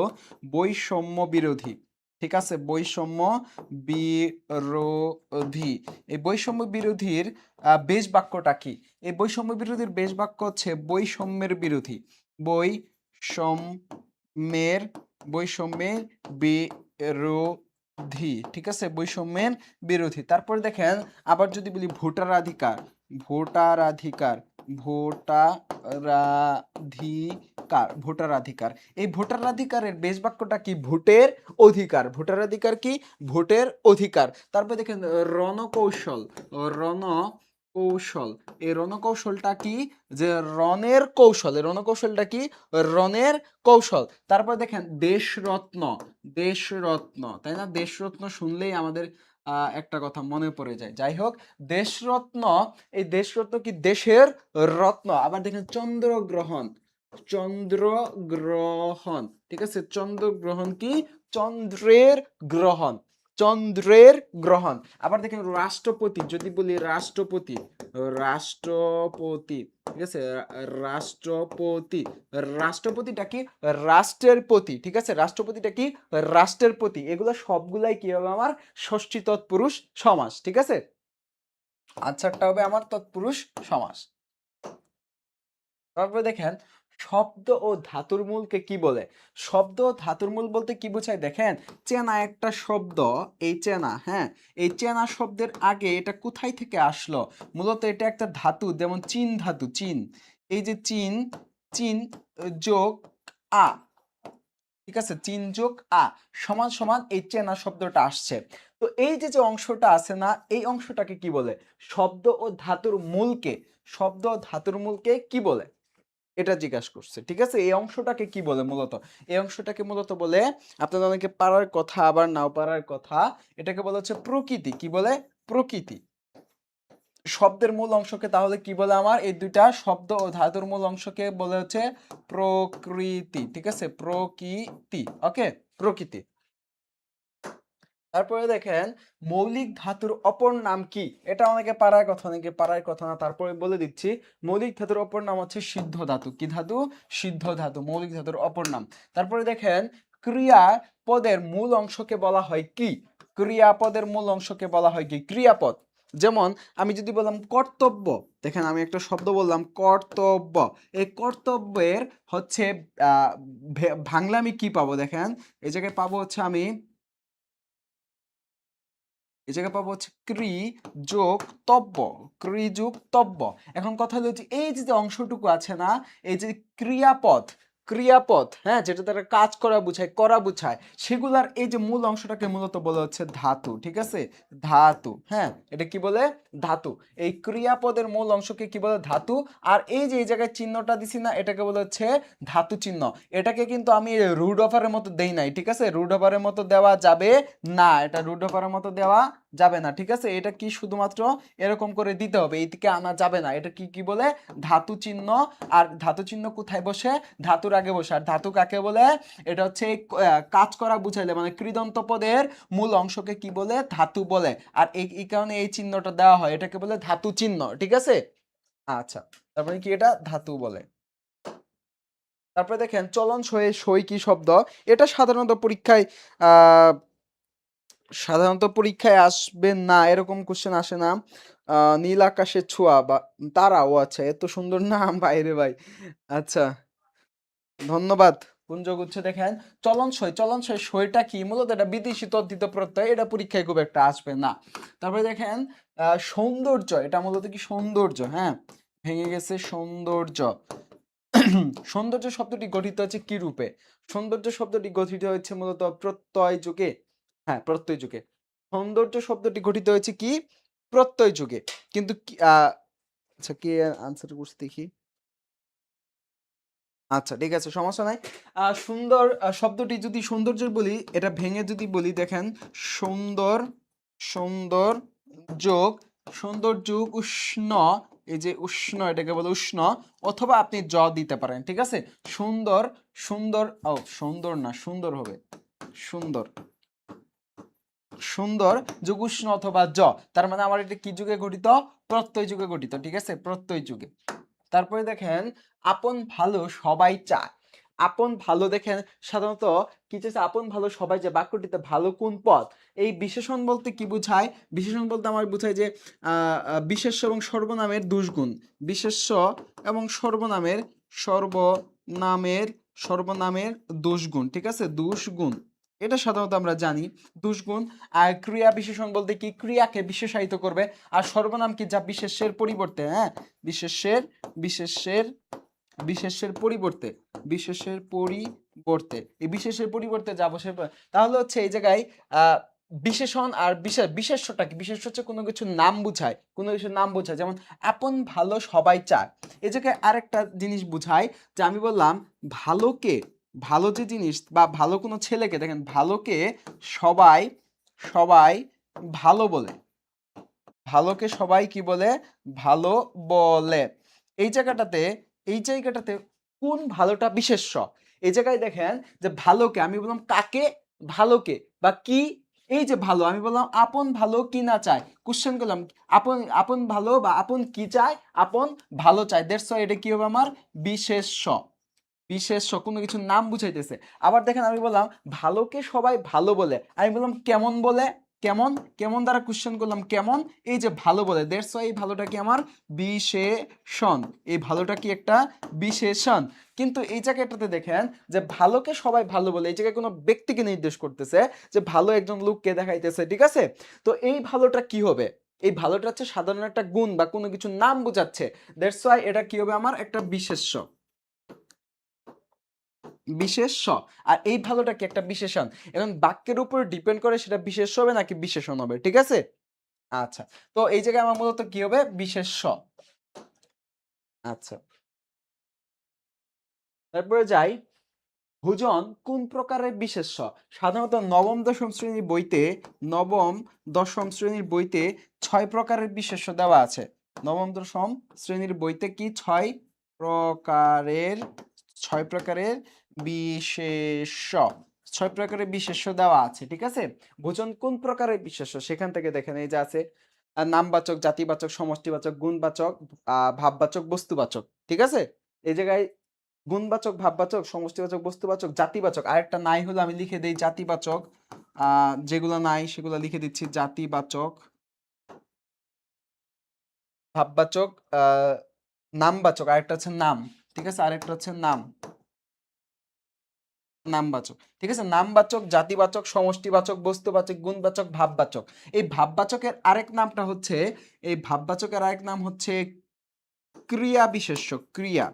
বৈষম্য বিরোধী, ঠিক আছে, বৈষম্য বিরোধী। এই বৈষম্য বিরোধীর বেশ বাক্যটা কি? এই বৈষম্য বিরোধীর বেশ বাক্য হচ্ছে বৈষম্যের বিরোধী, বৈষম্যের, বৈষম্যের বিরোধী, ঠিক আছে, বৈষম্যের বিরোধী। তারপরে দেখেন আবার যদি বলি ভোটারাধিকার, ভোটারাধিকার, ভোটারাধিকার, ভোটারাধিকার। এই ভোটারাধিকারের বেশ বাক্যটা কি? ভোটের অধিকার, ভোটারাধিকার কি? ভোটের অধিকার। তারপর দেখেন রণকৌশল, রণকৌশল, এই রণকৌশলটা কি? যে রণের কৌশল, এই রণকৌশলটা কি? রণের কৌশল। তারপর দেখেন দেশরত্ন, দেশরত্ন, তাই না? দেশরত্ন শুনলেই আমাদের একটা কথা মনে পড়ে যায়। যাই হোক, দেশরত্ন, এই দেশরত্ন কি? দেশের রত্ন। আবার দেখেন চন্দ্রগ্রহণ, চন্দ্রগ্রহণ, ঠিক আছে, চন্দ্রগ্রহণ কি? চন্দ্রের গ্রহণ, চন্দ্রের গ্রহণ। আবার দেখেন রাষ্ট্রপতি, যদি বলি রাষ্ট্রপতি, রাষ্ট্রপতি, ঠিক আছে, রাষ্ট্রপতি, রাষ্ট্রপতিটা কি? রাষ্ট্রের প্রতি, ঠিক আছে, রাষ্ট্রপতিটা কি? রাষ্ট্রের প্রতি। এগুলো সবগুলাই কি হবে আমার ষষ্ঠী তৎপুরুষ সমাস, ঠিক আছে। আনসারটা হবে আমার তৎপুরুষ সমাস। তারপরে দেখেন শব্দ ও ধাতুর মূলকে কি বলে? শব্দ ও ধাতুর মূল বলতে কি বোঝায়? দেখেন চেনা একটা শব্দ, এই চেনা, হ্যাঁ, এই চেনা শব্দের আগে এটা কোথায় থেকে আসলো? মূলত এটা একটা ধাতু, যেমন চীন ধাতু, চীন, এই যে চীন, চীন যোগ আ, ঠিক আছে, চীন যোগ আ সমান সমান এই চেনা শব্দটা আসছে। তো এই যে যে অংশটা আছে না, এই অংশটাকে কি বলে? শব্দ ও ধাতুর মূলকে, শব্দ ও ধাতুর মূলকে কি বলে? এটা জিজ্ঞাসা করছে, ঠিক আছে? এই অংশটাকে কি বলে মূলত? এই অংশটাকে মূলত বলে, আপনাদের অনেকে পারার কথা আবার নাও পারার কথা, এটাকে বলা হচ্ছে প্রকৃতি। কি বলে? প্রকৃতি। শব্দের মূল অংশকে তাহলে কি বলে আমার? এই দুইটা শব্দ ও ধাতুর মূল অংশকে বলে হচ্ছে প্রকৃতি, ঠিক আছে? প্রকৃতি, ওকে, প্রকৃতি। তারপরে দেখেন মৌলিক ধাতুর অপর নাম কি? এটা অনেকে পারার কথা, অনেকে পারার কথা না, তারপরে বলে দিচ্ছি। মৌলিক ধাতুর অপর নাম হচ্ছে সিদ্ধ ধাতু। কি ধাতু? সিদ্ধ ধাতু, মৌলিক ধাতুর অপর নাম। তারপরে দেখেন ক্রিয়াপদের মূল অংশকে বলা হয় কি? ক্রিয়াপদের মূল অংশকে বলা হয় কি? ক্রিয়াপদ। যেমন আমি যদি বললাম কর্তব্য, দেখেন আমি একটা শব্দ বললাম কর্তব্য, এই কর্তব্যের হচ্ছে বাংলা আমি কি পাবো? দেখেন এই জায়গায় পাবো হচ্ছে আমি, এই জায়গায় পাবো হচ্ছে ক্রি যোগ তব্য, ক্রি যোগ তব্য। এখন কথা হলো যে এই যে অংশটুকু আছে না, এই যে ক্রিয়াপদ, ক্রিয়াপদ, হ্যাঁ, যেটা দ্বারা কাজ করা বুঝায়, করা বুঝায়, সেগুলার এই যে মূল অংশটাকে মূলত বলা হচ্ছে ধাতু, ঠিক আছে? ধাতু, হ্যাঁ, এটা কি বলে? ধাতু। এই ক্রিয়াপদের মূল অংশকে কি বলে? ধাতু। আর এই যে এই জায়গায় চিহ্নটা দিছি না, এটাকে বলা হচ্ছে ধাতু চিহ্ন। এটাকে কিন্তু আমি রুট ওভারের মতো দেই নাই, ঠিক আছে? রুট ওভারের মতো দেওয়া যাবে না, এটা রুট ওভারের মতো দেওয়া যাবে না, ঠিক আছে? এটা কি শুধুমাত্র এরকম করে দিতে হবে, এইদিকে আনা যাবে না। এটা কি কি বলে? ধাতু চিহ্ন। আর ধাতু চিহ্ন কোথায় বসে? ধাতুর আগে বসে। আর ধাতু কাকে বলে? এটা হচ্ছে কাজ করা বুঝাইলে, মানে কৃদন্ত পদের মূল অংশকে কি বলে? ধাতু বলে। আর এই কারণে এই চিহ্নটা দেওয়া হয়, এটাকে বলে ধাতু চিহ্ন, ঠিক আছে? আচ্ছা, তারপরে কি এটা ধাতু বলে। তারপরে দেখেন চলন সই, সই কি শব্দ? এটা সাধারণত পরীক্ষায় আহ সাধারণত পরীক্ষায় আসবে না, এরকম কোশ্চেন আসে না। নীল আকাশের ছোঁয়া বা তারা, ও আচ্ছা, এত সুন্দর নাম বাইরে ভাই। আচ্ছা, ধন্যবাদ কুঞ্জগুচ্ছ। দেখেন চলনসই, চলনসই সইটা কি? মূলত এটা বিদেশি তদ্ধিত প্রত্যয়, এটা পরীক্ষায় খুব একটা আসবে না। তারপরে দেখেন সৌন্দর্য, এটা মূলত কি? সৌন্দর্য, হ্যাঁ, ভেঙে গেছে সৌন্দর্য। সৌন্দর্য শব্দটি গঠিত হচ্ছে কি রূপে? সৌন্দর্য শব্দটি গঠিত হচ্ছে মূলত প্রত্যয় যুগে, হ্যাঁ, প্রত্যয় যুগে। সৌন্দর্য শব্দটি গঠিত হয়েছে কি? প্রত্যয় যুগে। কিন্তু আচ্ছা, কে আনসার করছে দেখি। আচ্ছা, ঠিক আছে, সমস্যা নাই। সুন্দর শব্দটি যদি সৌন্দর্য বলি, এটা ভেঙে যদি বলি, দেখেন সুন্দর, সুন্দর যোগ, সুন্দর যোগ উষ্ণ, এই যে উষ্ণ, এটাকে বলে উষ্ণ, অথবা আপনি জ দিতে পারেন, ঠিক আছে? সুন্দর, সুন্দর, ও সুন্দর না, সুন্দর হবে, সুন্দর, সুন্দর যোগ উষ্ণ অথবা জ। তার মানে আমার এটা কি যুগে গঠিত? প্রত্যয় যুগে গঠিত, ঠিক আছে? প্রত্যয় যুগে। তারপরে দেখেন আপন ভালো সবাই চায়। আপন ভালো, দেখেন সাধারণত কি চাইছে? আপন ভালো সবাই চায় বাক্যটিতে ভালো কোন পদ? এই বিশেষণ বলতে কি বুঝায়? বিশেষণ বলতে আমার বুঝায় যে বিশেষ্য এবং সর্বনামের দুষ্গুণ, বিশেষ্য এবং সর্বনামের সর্বনামের দুষ্গুণ, ঠিক আছে? দুষ্গুণ, এটা সাধারণত আমরা জানি, দুষ্গুণ। আর ক্রিয়া বিশেষণ বলতে কি? ক্রিয়াকে বিশেষায়িত করবে। আর সর্বনাম কি? যা বিশেষ্যের পরিবর্তে, হ্যাঁ, বিশেষ্যের বিশেষ্যের বিশেষ্যের পরিবর্তে, বিশেষের পরিবর্তে, এই বিশেষের পরিবর্তে যা বসে, তাহলে হচ্ছে এই জায়গায় বিশেষণ আর বিশেষ্যটা কি? বিশেষ্য হচ্ছে কোনো কিছুর নাম বুঝায়, কোনো কিছুর নাম বোঝায়। যেমন আপন ভালো সবাই চায়, এই জায়গায় আরেকটা জিনিস বুঝায়, যে আমি বললাম ভালোকে, ভালো যে জিনিস বা ভালো কোনো ছেলেকে, দেখেন ভালোকে সবাই, সবাই ভালো বলে, ভালোকে সবাই কি বলে? ভালো বলে। এই জায়গাটাতে, এই জায়গাটাতে কোন ভালোটা বিশেষ্য? এই জায়গায় দেখেন যে ভালোকে আমি বললাম কাকে? ভালোকে, বা কি? এই যে ভালো, আমি বললাম আপন ভালো কি না চায়, কোশ্চেন করলাম আপন, আপন ভালো বা আপন কি চায়? আপন ভালো চায়, দ্যাটস হোয়াই এটা কি হবে আমার? বিশেষ্য, বিশেষ্য, কোনো কিছুর নাম বুঝাইতেছে। আবার দেখেন আমি বললাম ভালোকে সবাই ভালো বলে, আমি বললাম কেমন বলে? কেমন, কেমন দ্বারা কোশ্চেন করলাম কেমন? এই যে ভালো বলে, দ্যাটস ওয়াই এই ভালোটা কি আমার? বিশেষণ, এই ভালোটা কি একটা বিশেষণ। কিন্তু এই জায়গাটাতে দেখেন যে ভালোকে সবাই ভালো বলে, এই জায়গায় কোনো ব্যক্তিকে নির্দেশ করতেছে, যে ভালো একজন লোককে দেখাইতেছে, ঠিক আছে? তো এই ভালোটা কি হবে? এই ভালোটা হচ্ছে সাধারণ একটা গুণ বা কোনো কিছুর নাম বোঝাচ্ছে, দ্যাটস ওয়াই এটা কি হবে আমার? একটা বিশেষ্য। বিশেষ্য। আর এই ভালোটা কি একটা বিশেষণ। এখন বাক্যের উপর ডিপেন্ড করে সেটা বিশেষ্য হবে নাকি বিশেষণ হবে, ঠিক আছে? আচ্ছা, তো এই জায়গায় আমার মূলত কি হবে, বিশেষ্য। আচ্ছা, তারপরে যাই, ভোজন কোন প্রকারের বিশেষ্য? সাধারণত নবম দশম শ্রেণীর বইতে 6 প্রকারের বিশেষ্য দেওয়া আছে। নবম দশম শ্রেণীর বইতে কি 6 প্রকারের বিশেষ্য 6 প্রকারের বিশেষ্য দেওয়া আছে, ঠিক আছে? ভোজন কোন প্রকারের বিশেষ্য সেখান থেকে দেখেন, এই যে আছে নামবাচক, জাতিবাচক, সমষ্টিবাচক, গুণবাচক, ভাববাচক, বস্তুবাচক, ঠিক আছে? এই জায়গায় গুণবাচক, ভাববাচক, সমষ্টিবাচক, বস্তুবাচক, জাতিবাচক, আরেকটা নাই হলো আমি লিখে দেই জাতিবাচক। যেগুলো নাই সেগুলো লিখে দিচ্ছি, জাতিবাচক, ভাববাচক, নামবাচক, আরেকটা হচ্ছে নাম, ঠিক আছে? আরেকটা হচ্ছে নামবাচক, ঠিক আছে? নামবাচক, জাতিবাচক, সমষ্টিবাচক, বস্তুবাচক, গুণবাচক, ভাববাচক। এই ভাববাচকের আরেক নামটা হচ্ছে, এই ভাববাচকের আরেক নাম হচ্ছে ক্রিয়া বিশেষ্য, ক্রিয়া,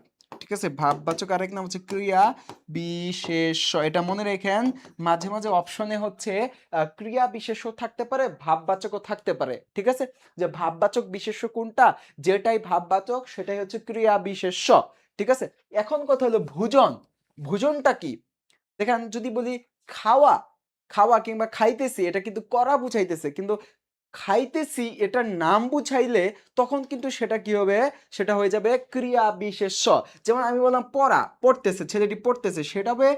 ঠিক আছে? ভাববাচক আরেক নাম হচ্ছে ক্রিয়া বিশেষ্য। এটা মনে রাখেন, মাঝে মাঝে অপশনে হচ্ছে ক্রিয়া বিশেষ্য থাকতে পারে, ভাববাচকও থাকতে পারে, ঠিক আছে? যে ভাববাচক বিশেষ্য কোনটা, যেটাই ভাববাচক সেটাই হচ্ছে ক্রিয়া বিশেষ্য, ঠিক আছে? এখন কথা হলো ভোজন, ভোজনটা কি? দেখেন, যদি বলি খাওয়া, খাওয়া কিংবা খাইতেছি, এটা কিন্তু করা বুঝাইতেছে, কিন্তু খাইতেছি এটার নাম বুঝাইলে তখন কিন্তু সেটা কি হবে, সেটা হয়ে যাবে ক্রিয়া বিশেষ্য। যেমন আমি বললাম পড়া, পড়তেছে, ছেলেটি পড়তেছে, সেটা হবে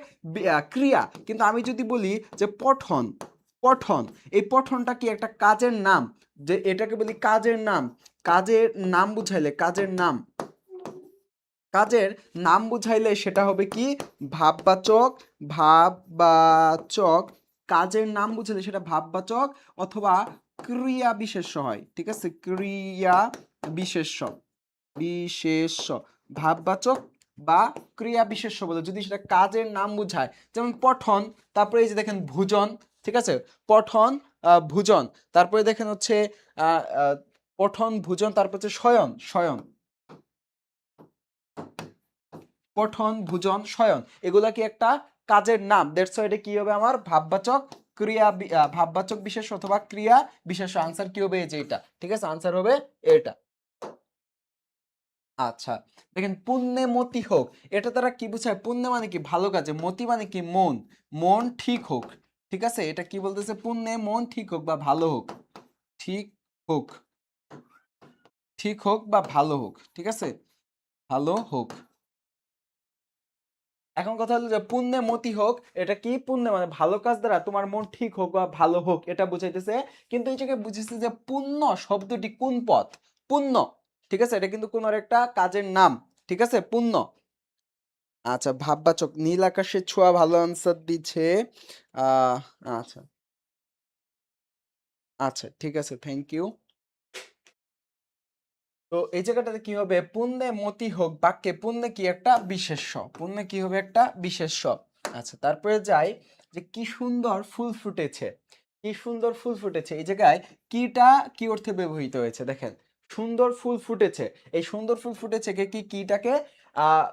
ক্রিয়া। কিন্তু আমি যদি বলি যে পঠন, পঠন, এই পঠনটা কি একটা কাজের নাম, যে এটাকে বলি কাজের নাম, কাজের নাম বুঝাইলে, কাজের নাম বুঝাইলে সেটা হবে কি ভাববাচক, ভাববাচক, কাজের নাম বুঝাইলে সেটা ভাববাচক অথবা ক্রিয়া বিশেষ্য হয়, ঠিক আছে? ক্রিয়া বিশেষ্য, বিশেষ্য, ভাববাচক বা ক্রিয়া বিশেষ্য বলে যদি সেটা কাজের নাম বুঝায়। যেমন পঠন, তারপরে এই যে দেখেন ভোজন, ঠিক আছে? পঠন, ভোজন, তারপরে দেখেন হচ্ছে পঠন, ভোজন, তারপর হচ্ছে শয়ন, শয়ন, পঠন, ভোজন, শয়ন, এগুলা কি একটা কাজের নাম। দ্যাটস হোয়াই এটা কি হবে আমার ভাববাচক, ভাববাচক বিশেষ অথবা ক্রিয়া বিশেষ। আনসার কি হবে, এই যে এটা, ঠিক আছে? আনসার হবে এটা। আচ্ছা, দেখেন পুণ্যে মতি হোক, এটা দ্বারা কি বোঝায়? পুণ্যে মানে কি ভালো কাজে, মতি মানে কি মন, মন ঠিক হোক, ঠিক আছে? এটা কি বলতেছে, পুণ্যে মন ঠিক হোক বা ভালো হোক, ঠিক হোক, ঠিক হোক বা ভালো হোক, ঠিক আছে? ভালো হোক। এখন কথা হলো যে পুণ্যে মতি হোক, এটা কি? পুণ্যে মানে ভালো কাজ দ্বারা তোমার মন ঠিক হোক বা ভালো হোক, এটা বুঝাইতেছে। কিন্তু এই জায়গায় বুঝেছে যে পুণ্য শব্দটি কোন পথ, পুণ্য, ঠিক আছে? এটা কিন্তু কোন একটা কাজের নাম, ঠিক আছে? পুণ্য। আচ্ছা, ভাববাচক, নীল আকাশের ছোঁয়া ভালো আনসার দিচ্ছে। আহ আচ্ছা, আচ্ছা, ঠিক আছে, থ্যাংক ইউ। তো এই জায়গাটাতে কি হবে, পুণ্যে মতি হোক বাক্যে পুণ্যে কি একটা বিশেষ্য, পুণ্যে কি হবে একটা বিশেষ্য। আচ্ছা, তারপরে যাই, যে কি সুন্দর ফুল ফুটেছে, কি সুন্দর ফুল ফুটেছে, এই জায়গায় কিটা কি অর্থে ব্যবহৃত হয়েছে দেখেন, সুন্দর ফুল ফুটেছে, এই সুন্দর ফুল ফুটেছে কে কি কিটাকে আহ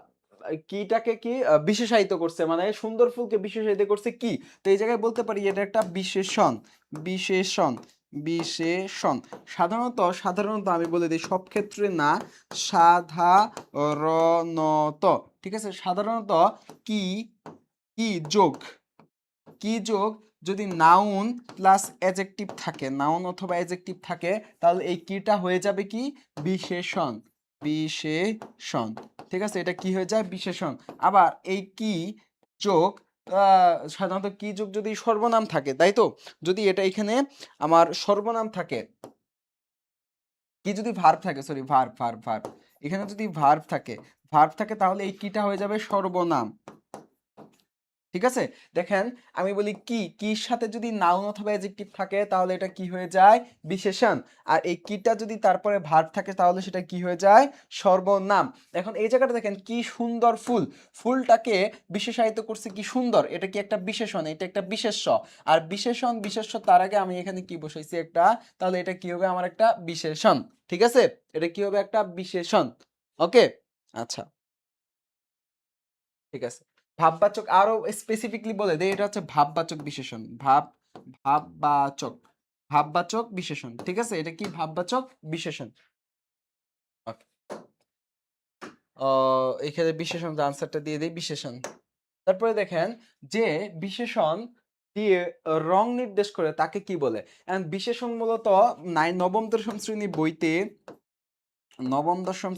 কিটাকে কি বিশেষায়িত করছে, মানে সুন্দর ফুলকে বিশেষায়িত করছে কি। তো এই জায়গায় বলতে পারি এটা একটা বিশেষণ, বিশেষণ, বিশেষণ। সাধারণত আমি বলে দিই, সব ক্ষেত্রে না, সাধারণত, ঠিক আছে? সাধারণত কি, কি যোগ, কি যোগ যদি নাউন প্লাস অ্যাডজেক্টিভ থাকে, নাউন অথবা অ্যাডজেক্টিভ থাকে, তাহলে এই কিটা হয়ে যাবে কি বিশেষণ, বিশেষণ, ঠিক আছে? এটা কি হয়ে যায় বিশেষণ। আবার এই কি যোগ সাধারণত কি যোগ যদি সর্বনাম থাকে, তাই তো? যদি এটা এখানে আমার সর্বনাম থাকে, কি যদি ভার্ব থাকে, সরি ভার্ব, ভার্ব, এখানে যদি ভার্ব থাকে তাহলে এই কিটা হয়ে যাবে সর্বনাম, ঠিক আছে? দেখেন, আমি বলি কি, কির সাথে যদি নাউন অথবা অ্যাডজেক্টিভ থাকে তাহলে এটা কি হয়ে যায় বিশেষণ। আর এই কিটা যদি তারপরে ভার্ব থাকে তাহলে সেটা কি হয়ে যায় সর্বনাম। এখন এই জায়গাটা দেখেন, কি সুন্দর ফুল, ফুলটাকে বিশেষায়িত করছে কি সুন্দর, এটা কি একটা বিশেষণ, এটা একটা বিশেষ্য। আর বিশেষণ বিশেষ্য তার আগে আমি এখানে কি বসাইছি একটা, তাহলে এটা কি হবে আমার একটা বিশেষণ, ঠিক আছে? এটা কি হবে একটা বিশেষণ। ওকে, আচ্ছা, ঠিক আছে ভাববাচক আরো স্পেসিফিকলি বলে দেয়, এটা হচ্ছে ভাববাচক বিশেষণ। ভাববাচক ভাববাচক বিশেষণ, ঠিক আছে? এটা কি? ভাববাচক বিশেষণ। এখানে বিশেষণ আনসারটা দিয়ে দেই, বিশেষণ। তারপরে দেখেন যে বিশেষণ দিয়ে রং নির্দেশ করে তাকে কি বলে? এন্ড বিশেষণ মূলত নবম দশম শ্রেণীর বইতে নবম দশম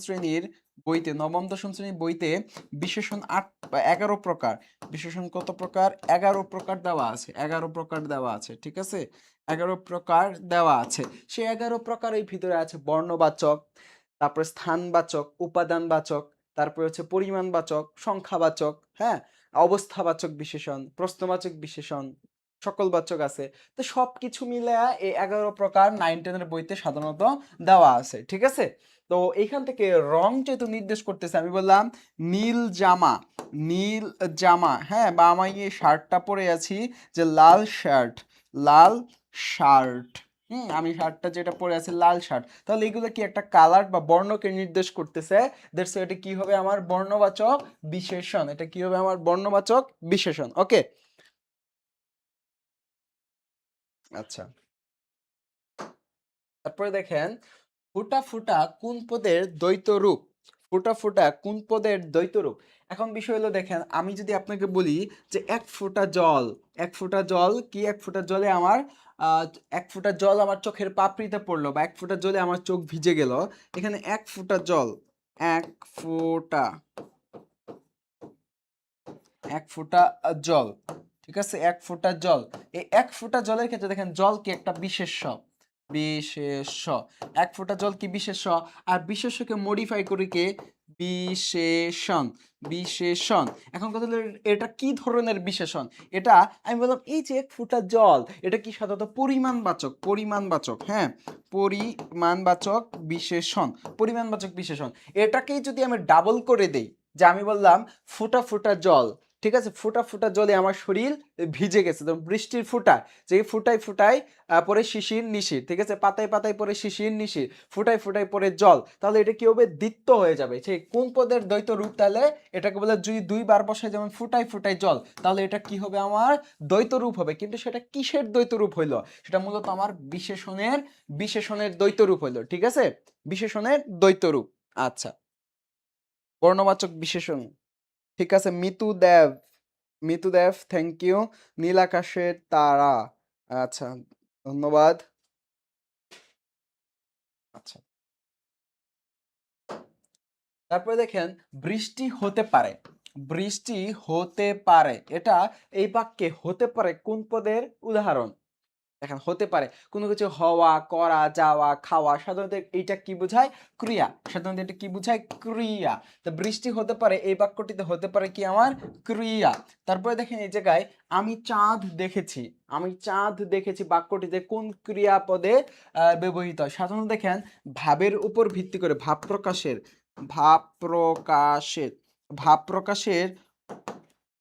শ্রেণীর বইতে বিশেষণ 11 প্রকার। বিশেষণ কত প্রকার? 11 প্রকার দেওয়া আছে, 11 প্রকার দেওয়া আছে, ঠিক আছে? 11 প্রকার দেওয়া আছে। সেই 11 প্রকারের ভিতরে আছে বর্ণবাচক, তারপরে স্থানবাচক, উপাদানবাচক, তারপরে হচ্ছে পরিমাণবাচক, সংখ্যাবাচক, হ্যাঁ, অবস্থাবাচক বিশেষণ, প্রশ্নবাচক বিশেষণ, সকল বাচক আছে। তো সবকিছু মিলে এই 11 প্রকার 9-10 এর বইতে সাধারণত দেওয়া আছে, ঠিক আছে? তো এইখান থেকে রং যেহেতু নির্দেশ করতেছে, আমি বললাম নীল জামা, নীল জামা, হ্যাঁ, বা আমি এই শার্টটা পরে আছি যে লাল শার্ট, লাল শার্ট, আমি শার্টটা যেটা পরে আছি লাল শার্ট, তাহলে এগুলো কি একটা কালার বা বর্ণকে নির্দেশ করতেছে। দ্যাটস এটা কি হবে? আমার বর্ণবাচক বিশেষণ। এটা কি হবে? আমার বর্ণবাচক বিশেষণ। ওকে, আচ্ছা। তারপরে দেখেন ফুটা ফুটা কোন পদের দ্বৈত রূপ? ফুটা ফুটা কোন পদের দ্বৈত রূপ? এখন বিষয় হলো, দেখেন আমি যদি আপনাকে বলি যে এক ফোঁটা জল, এক ফোঁটা জল কি? এক ফোঁটা জলে আমার এক ফোঁটা জল আমার চোখের পাপড়িতে পড়লো, বা এক ফোঁটা জলে আমার চোখ ভিজে গেল। এখানে এক ফোঁটা জল, এক ফোঁটা, এক ফোঁটা জল, ঠিক আছে? এক ফোঁটা জল, এই এক ফোঁটা জলের ক্ষেত্রে দেখেন জল কি? একটা বিশেষ্য, বিশেষ্য। এক ফোঁটা জল কি? বিশেষ্য। আর বিশেষ্যকে মডিফাই করে কে? বিশেষণ, বিশেষণ। এখন কথা হলো এটা কি ধরনের বিশেষণ? এটা আমি বললাম এই যে এক ফোঁটা জল, এটা কি সাধারণত পরিমাণবাচক, পরিমাণবাচক, হ্যাঁ, পরিমাণবাচক বিশেষণ, পরিমাণবাচক বিশেষণ। এটাকেই যদি আমি ডাবল করে দেই, যে আমি বললাম ফোঁটা ফোঁটা জল, ঠিক আছে? ফোঁটা ফোঁটা জলে আমার শরীর ভিজে গেছে, তো বৃষ্টির ফোঁটা, যে ফোঁটায় ফোঁটায় পরে শিশির নিশির, ঠিক আছে? পাতায় পাতায় পরে শিশির নিশির, ফোঁটায় ফোঁটায় পরে জল, তাহলে এটা কি হবে? দ্বিত্ব হয়ে যাবে। সেই কোন পদের দ্বৈত রূপ? তাহলে এটাকে বলে যদি দুইবার বসায়, যেমন ফোঁটায় ফোঁটায় জল, তাহলে এটা কি হবে? আমার দ্বৈত রূপ হবে। কিন্তু সেটা কিসের দ্বৈত রূপ হইলো? সেটা মূলত আমার বিশেষণের দ্বৈত রূপ হইলো, ঠিক আছে? বিশেষণের দ্বৈত রূপ। আচ্ছা, বর্ণবাচক বিশেষণ, ঠিক আছে। মিতুদেব, থ্যাংক ইউ। নীল আকাশের তারা, আচ্ছা, ধন্যবাদ। আচ্ছা, তারপরে দেখেন বৃষ্টি হতে পারে, বৃষ্টি হতে পারে, এটা এই বাক্যে হতে পারে কোন পদের উদাহরণ? দেখেন হতে পারে কোনো কিছু হওয়া, করা, যাওয়া, খাওয়া, সাধারণত এইটা কি বোঝায়? ক্রিয়া। সাধারণত এটা কি বোঝায়? ক্রিয়া। তো বৃষ্টি হতে পারে এই বাক্যটিতে হতে পারে কি? আমার ক্রিয়া। তারপরে দেখেন এই জায়গায় আমি চাঁদ দেখেছি, আমি চাঁদ দেখেছি বাক্যটিতে কোন ক্রিয়াপদে ব্যবহৃত হয়? সাধারণত দেখেন ভাবের উপর ভিত্তি করে, ভাব প্রকাশের, ভাব প্রকাশের, ভাব প্রকাশের,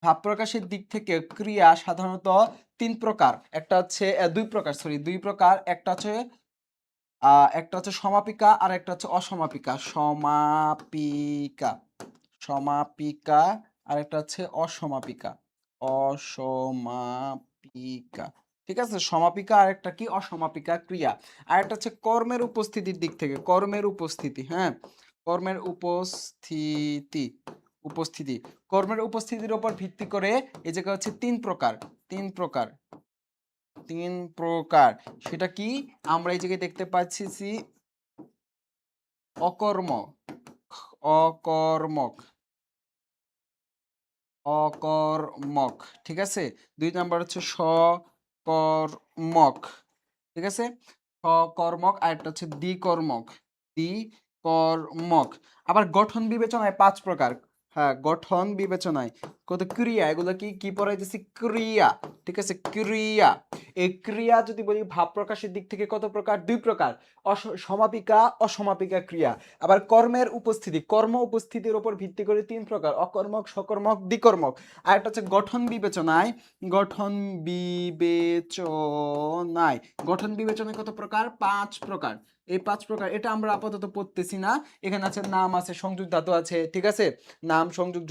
ভাব প্রকাশের দিক থেকে ক্রিয়া সাধারণত 3 প্রকার। একটা হচ্ছে দুই প্রকার। একটা হচ্ছে সমাপিকা আর একটা হচ্ছে অসমাপিকা। সমাপিকা, সমাপিকা, আর একটা হচ্ছে অসমাপিকা, অসমাপিকা, ঠিক আছে? সমাপিকা আর একটা কি? অসমাপিকা ক্রিয়া। আর একটা হচ্ছে কর্মের উপস্থিতির দিক থেকে, কর্মের উপস্থিতি, হ্যাঁ, কর্মের উপস্থিতি, উপস্থিতি, কর্মের উপস্থিতির উপর ভিত্তি করে এই জায়গা হচ্ছে 3 প্রকার, 3 প্রকার, 3 প্রকার। সেটা কি? আমরা এই জায়গায় দেখতে পাচ্ছি অকর্ম, অকর্মক, অকর্মক, ঠিক আছে? 2 নাম্বার হচ্ছে সকর্মক, ঠিক আছে? সকর্মক, আর একটা হচ্ছে দ্বিকর্মক, দ্বিকর্মক। আবার গঠন বিবেচনায় 5 প্রকার, হ্যাঁ, গঠন বিবেচনায় কত ক্রিয়া, এগুলো কি কি পড়াইতেছি? ক্রিয়া, ঠিক আছে? ক্রিয়া। এই ক্রিয়া যদি বলি ভাব প্রকাশের দিক থেকে কত প্রকার? 2 প্রকার, সমাপিকা, অসমাপিকা ক্রিয়া। আবার কর্মের উপস্থিতি, কর্ম উপস্থিতির উপর ভিত্তি করে 3 প্রকার, অকর্মক, সকর্মক, দ্বিকর্মক। আর একটা হচ্ছে গঠন বিবেচনায়, গঠন বিবেচনায়, গঠন বিবেচনায় কত প্রকার? 5 প্রকার। এই 5 প্রকার, এটা আমরা আপাতত পড়তেছি না। এখানে আছে নাম, আছে সংযোগ ধাতু আছে, ঠিক আছে, নাম, সংযোগ,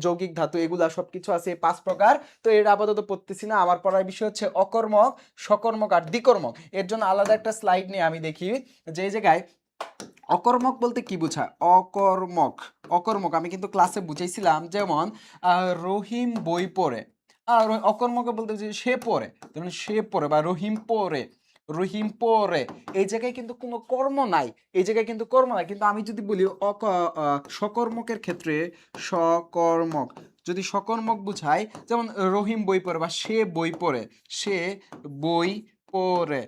যৌগিক ধাতু, এগুলা সবকিছু আছে 5 প্রকার। তো এটা আপাতত পড়তেছি না। আমার পড়ার বিষয় হচ্ছে অকর্মক, সকর্মক আর দ্বিকর্মক। এর জন্য আলাদা একটা স্লাইড নিয়ে আমি দেখি যে এই জায়গায় অকর্মক বলতে কি বোঝায়। অকর্মক, অকর্মক আমি কিন্তু ক্লাসে বুঝাইছিলাম, যেমন রহিম বই পড়ে। আর অকর্মকে বলতে যে সে পড়ে, যেমন সে পড়ে বা রহিম পড়ে, রহিম পড়ে। এই জায়গায় কিন্তু কোনো কর্ম নাই, এই জায়গায় কিন্তু কর্ম নাই। কিন্তু আমি যদি বলি সকর্মকের ক্ষেত্রে, সকর্মক যদি সকর্মক বুঝায়, যেমন রহিম বই পড়ে বা সে বই পড়ে, সে বই পড়ে,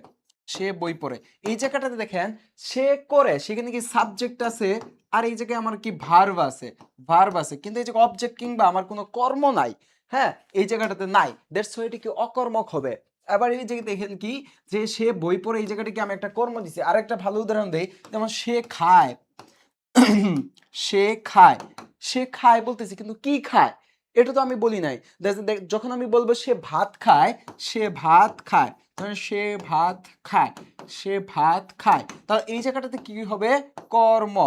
সে বই পড়ে। এই জায়গাটাতে দেখেন সে করে, সেখানে কি সাবজেক্ট আছে, আর এই জায়গায় আমার কি ভার্ব আছে, ভার্ব আছে, কিন্তু এই জায়গায় অবজেক্ট কিংবা আমার কোনো কর্ম নাই। হ্যাঁ, এই জায়গাটাতে নাই, দ্যাটস হোয়াই এটা কি অকর্মক হবে। আবার এই জায়গায় দেখেন কি, যে সে বই পড়ে, এই জায়গাটা কি আমি একটা কর্ম দিছি। আর একটা ভালো উদাহরণ দেই, যেমন সে খায়, সে খায়, সে খায় বলতেছি, কিন্তু কি খায় এটা তো আমি বলি নাই। যখন আমি বলবো সে ভাত খায়, সে ভাত খায়, সে ভাত খায়, সে ভাত খায়, তাহলে এই জায়গাটাতে কি হবে, কর্ম,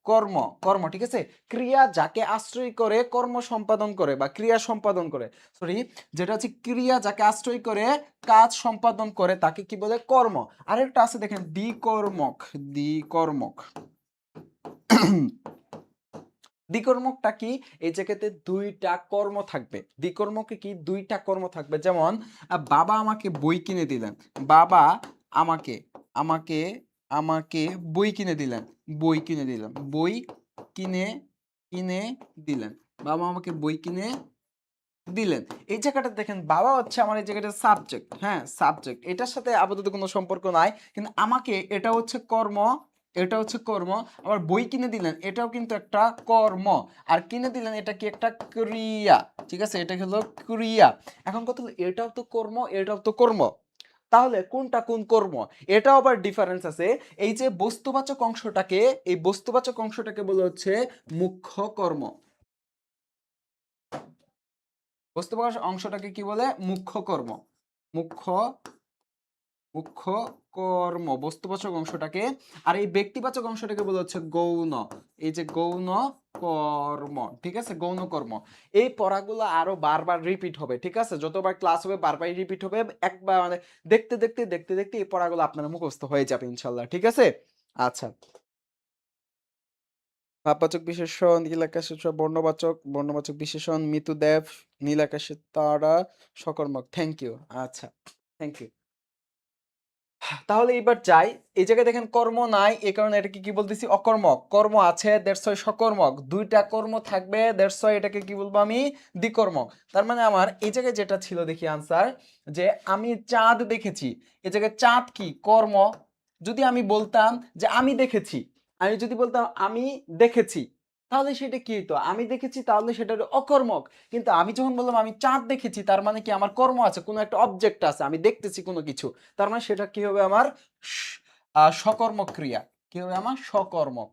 কর্ম, কর্ম, ঠিক আছে। ক্রিয়া যাকে আশ্রয় করে কর্ম সম্পাদন করে বা ক্রিয়া সম্পাদন করে, সরি, যেটা হচ্ছে ক্রিয়া যাকে আশ্রয় করে কাজ সম্পাদন করে তাকে কি বলে, কর্ম। আরেকটা আছে দেখেন দ্বিকর্মক, দ্বিকর্মক। দ্বিকর্মকটা কি, এই জায়গাতে দুইটা কর্ম থাকবে। দ্বিকর্মকে কি, দুইটা কর্ম থাকবে। যেমন বাবা আমাকে বই কিনে দিলেন, বাবা আমাকে, আমাকে, আমাকে বই কিনে দিলেন, বই কিনে দিলেন, বই কিনে, কিনে দিলেন, বাবা আমাকে বই কিনে দিলেন। এই জায়গাটা দেখেন বাবা হচ্ছে আমার এই জায়গাটা সাবজেক্ট, হ্যাঁ সাবজেক্ট, এটার সাথে আপাতত কোনো সম্পর্ক নাই। কিন্তু আমাকে, এটা হচ্ছে কর্ম, এটা হচ্ছে কর্ম। আবার বই কিনে দিলেন, এটাও কিন্তু একটা কর্ম। আর কিনে দিলেন এটা কি, একটা ক্রিয়া, ঠিক আছে, এটা হলো ক্রিয়া। এখন কথা হলো এটাও তো কর্ম, এটাও তো কর্ম, তাহলে কোনটা কোন কর্ম, এটাও আবার ডিফারেন্স আছে। এই যে বস্তুবাচক অংশটাকে, এই বস্তুবাচক অংশটাকে বলা হচ্ছে মুখ্য কর্ম। বস্তুবাচক অংশটাকে কি বলে, মুখ্য কর্ম, মুখ্য, মুখ্য কর্ম, বস্তুবাচক অংশটাকে। আর এই ব্যক্তিবাচক অংশটাকে বলা হচ্ছে গৌণ, এই যে গৌণ কর্ম, ঠিক আছে, গৌণ কর্ম। এই পড়াগুলো আরো বারবার রিপিট হবে, ঠিক আছে, যতবার ক্লাস হবে বারবার রিপিট হবে। একবার মানে দেখতে দেখতে দেখতে দেখতে এই পড়াগুলো আপনার মুখস্থ হয়ে যাবে ইনশাল্লাহ, ঠিক আছে। আচ্ছা, ভাববাচক বিশেষণ, নীলাকাশের বর্ণবাচক, বর্ণবাচক বিশেষণ, মৃত্যুদেব, নীলাকাশের তারা, সকর্মক। Thank you. আচ্ছা, থ্যাংক ইউ। তাহলে এবার যাই, এই জায়গায় দেখেন কর্ম নাই, এই কারণে এটাকে কি বলতেছি, অকর্মক। কর্ম আছে, দ্যাটস ওয়াই সকর্মক। দুইটা কর্ম থাকবে, দ্যাটস ওয়াই এটাকে কি বলবো আমি, দ্বিকর্মক। তার মানে আমার এই জায়গায় যেটা ছিল, দেখি আনসার, যে আমি চাঁদ দেখেছি, এই জায়গায় চাঁদ কি, কর্ম। যদি আমি বলতাম যে আমি দেখেছি, আমি যদি বলতাম আমি দেখেছি, তাহলে সেটা কি হতো, আমি দেখেছি, তাহলে সেটা হলো অকর্মক। কিন্তু আমি যখন বললাম আমি চাঁদ দেখেছি, তার মানে কি আমার কর্ম আছে, কোনো একটা অবজেক্ট আছে, আমি দেখতেছি কোনো কিছু, তার মানে সেটা কি হবে, আমার সকর্মক ক্রিয়া। কি হবে, আমার সকর্মক।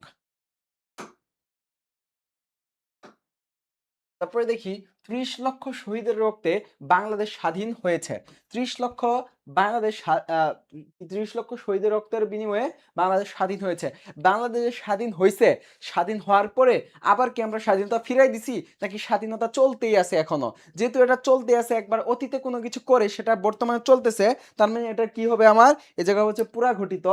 তারপরে দেখি ৩০ লক্ষ শহীদের রক্তে বাংলাদেশ স্বাধীন হয়েছে। ৩০ লক্ষ বাংলাদেশ ৩০ লক্ষ শহীদের রক্তের বিনিময়ে বাংলাদেশ স্বাধীন হয়েছে। বাংলাদেশ স্বাধীন হয়েছে, স্বাধীন হওয়ার পরে আবার কি আমরা স্বাধীনতা ফিরাই দিছি, নাকি স্বাধীনতা চলতেই আছে এখনো? যেহেতু এটা চলতে আছে, একবার অতীতে কোনো কিছু করে সেটা বর্তমানে চলতেছে, তার মানে এটা কি হবে, আমার এই জায়গা হচ্ছে পুরা ঘটিত,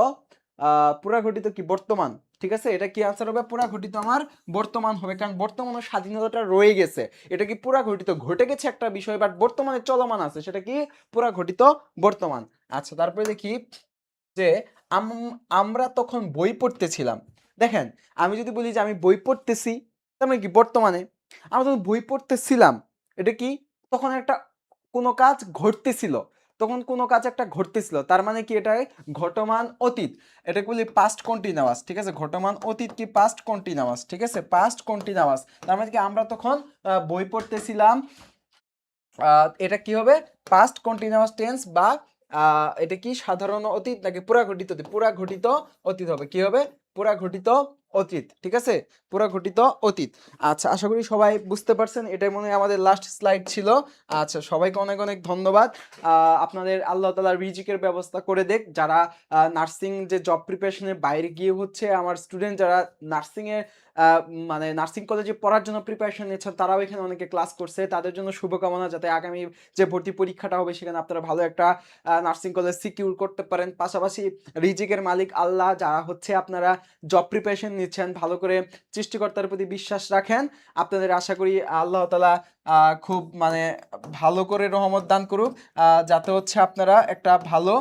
পুরা ঘটিত কি বর্তমান, ঠিক আছে। এটা কি আনসার হবে, পুরা ঘটিত আমার বর্তমান হবে, কারণ বর্তমানে স্বাধীনতাটা রয়ে গেছে। এটা কি পুরা ঘটিত, ঘটে গেছে একটা বিষয়, বাট বর্তমানে চলমান আছে, সেটা কি পুরা ঘটিত বর্তমান। আচ্ছা, তারপরে দেখি যে আমরা তখন বই পড়তেছিলাম। দেখেন, আমি যদি বলি যে আমি বই পড়তেছি, তার মানে কি বর্তমানে। আমরা তখন বই পড়তেছিলাম, এটা কি, তখন একটা কোনো কাজ ঘটতেছিল, তখন কোনো কাজ একটা ঘটতেছিল, তার মানে কি এটা ঘটমান অতীত, এটা বলি পাস্ট কন্টিনিউয়াস, ঠিক আছে। ঘটমান অতীত কি পাস্ট কন্টিনিউয়াস, ঠিক আছে, পাস্ট কন্টিনিউয়াস। তার মানে কি আমরা তখন বই পড়তেছিলাম, এটা কি হবে, পাস্ট কন্টিনিউয়াস টেন্স, বা এটা কি সাধারণ অতীত নাকি পুরা ঘটিত অতীত, পুরা ঘটিত অতীত হবে, কি হবে, পুরা ঘটিত অতীত, ঠিক আছে, পুরা ঘটিত অতীত। আচ্ছা, আশা করি সবাই বুঝতে পারছেন, এটাই মনে হয় আমাদের লাস্ট স্লাইড ছিল। আচ্ছা, সবাইকে অনেক অনেক ধন্যবাদ। আপনাদের আল্লাহ তাআলা রিজিকের ব্যবস্থা করে দেখ, যারা নার্সিং যে জব প্রিপারেশনের বাইরে গিয়ে হচ্ছে আমার স্টুডেন্ট যারা নার্সিং এ মানে নার্সিং কলেজে পড়ার জন্য প্রিপারেশন নিচ্ছেন, তারাও এখানে অনেকে ক্লাস করছে, তাদের জন্য শুভকামনা, যাতে আগামী যে ভর্তি পরীক্ষাটা হবে সেখানে আপনারা ভালো একটা নার্সিং কলেজ সিকিউর করতে পারেন। পাশাপাশি রিজিকের মালিক আল্লাহ, যারা হচ্ছে আপনারা জব প্রিপারেশন নিচ্ছেন, ভালো করে সৃষ্টিকর্তার প্রতি বিশ্বাস রাখেন। আপনাদের আশা করি আল্লাহ তাআলা খুব মানে ভালো করে রহমত দান করুক, যাতে হচ্ছে আপনারা একটা ভালো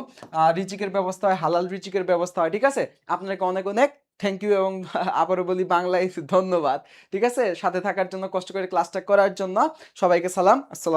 রিজিকের ব্যবস্থা হয়, হালাল রিজিকের ব্যবস্থা হয়, ঠিক আছে। আপনাকে অনেক অনেক থ্যাংক ইউ, এবং আবারও বলি বাংলায় ধন্যবাদ, ঠিক আছে, সাথে থাকার জন্য, কষ্ট করে ক্লাসটা করার জন্য। সবাইকে সালাম, আসসালাম।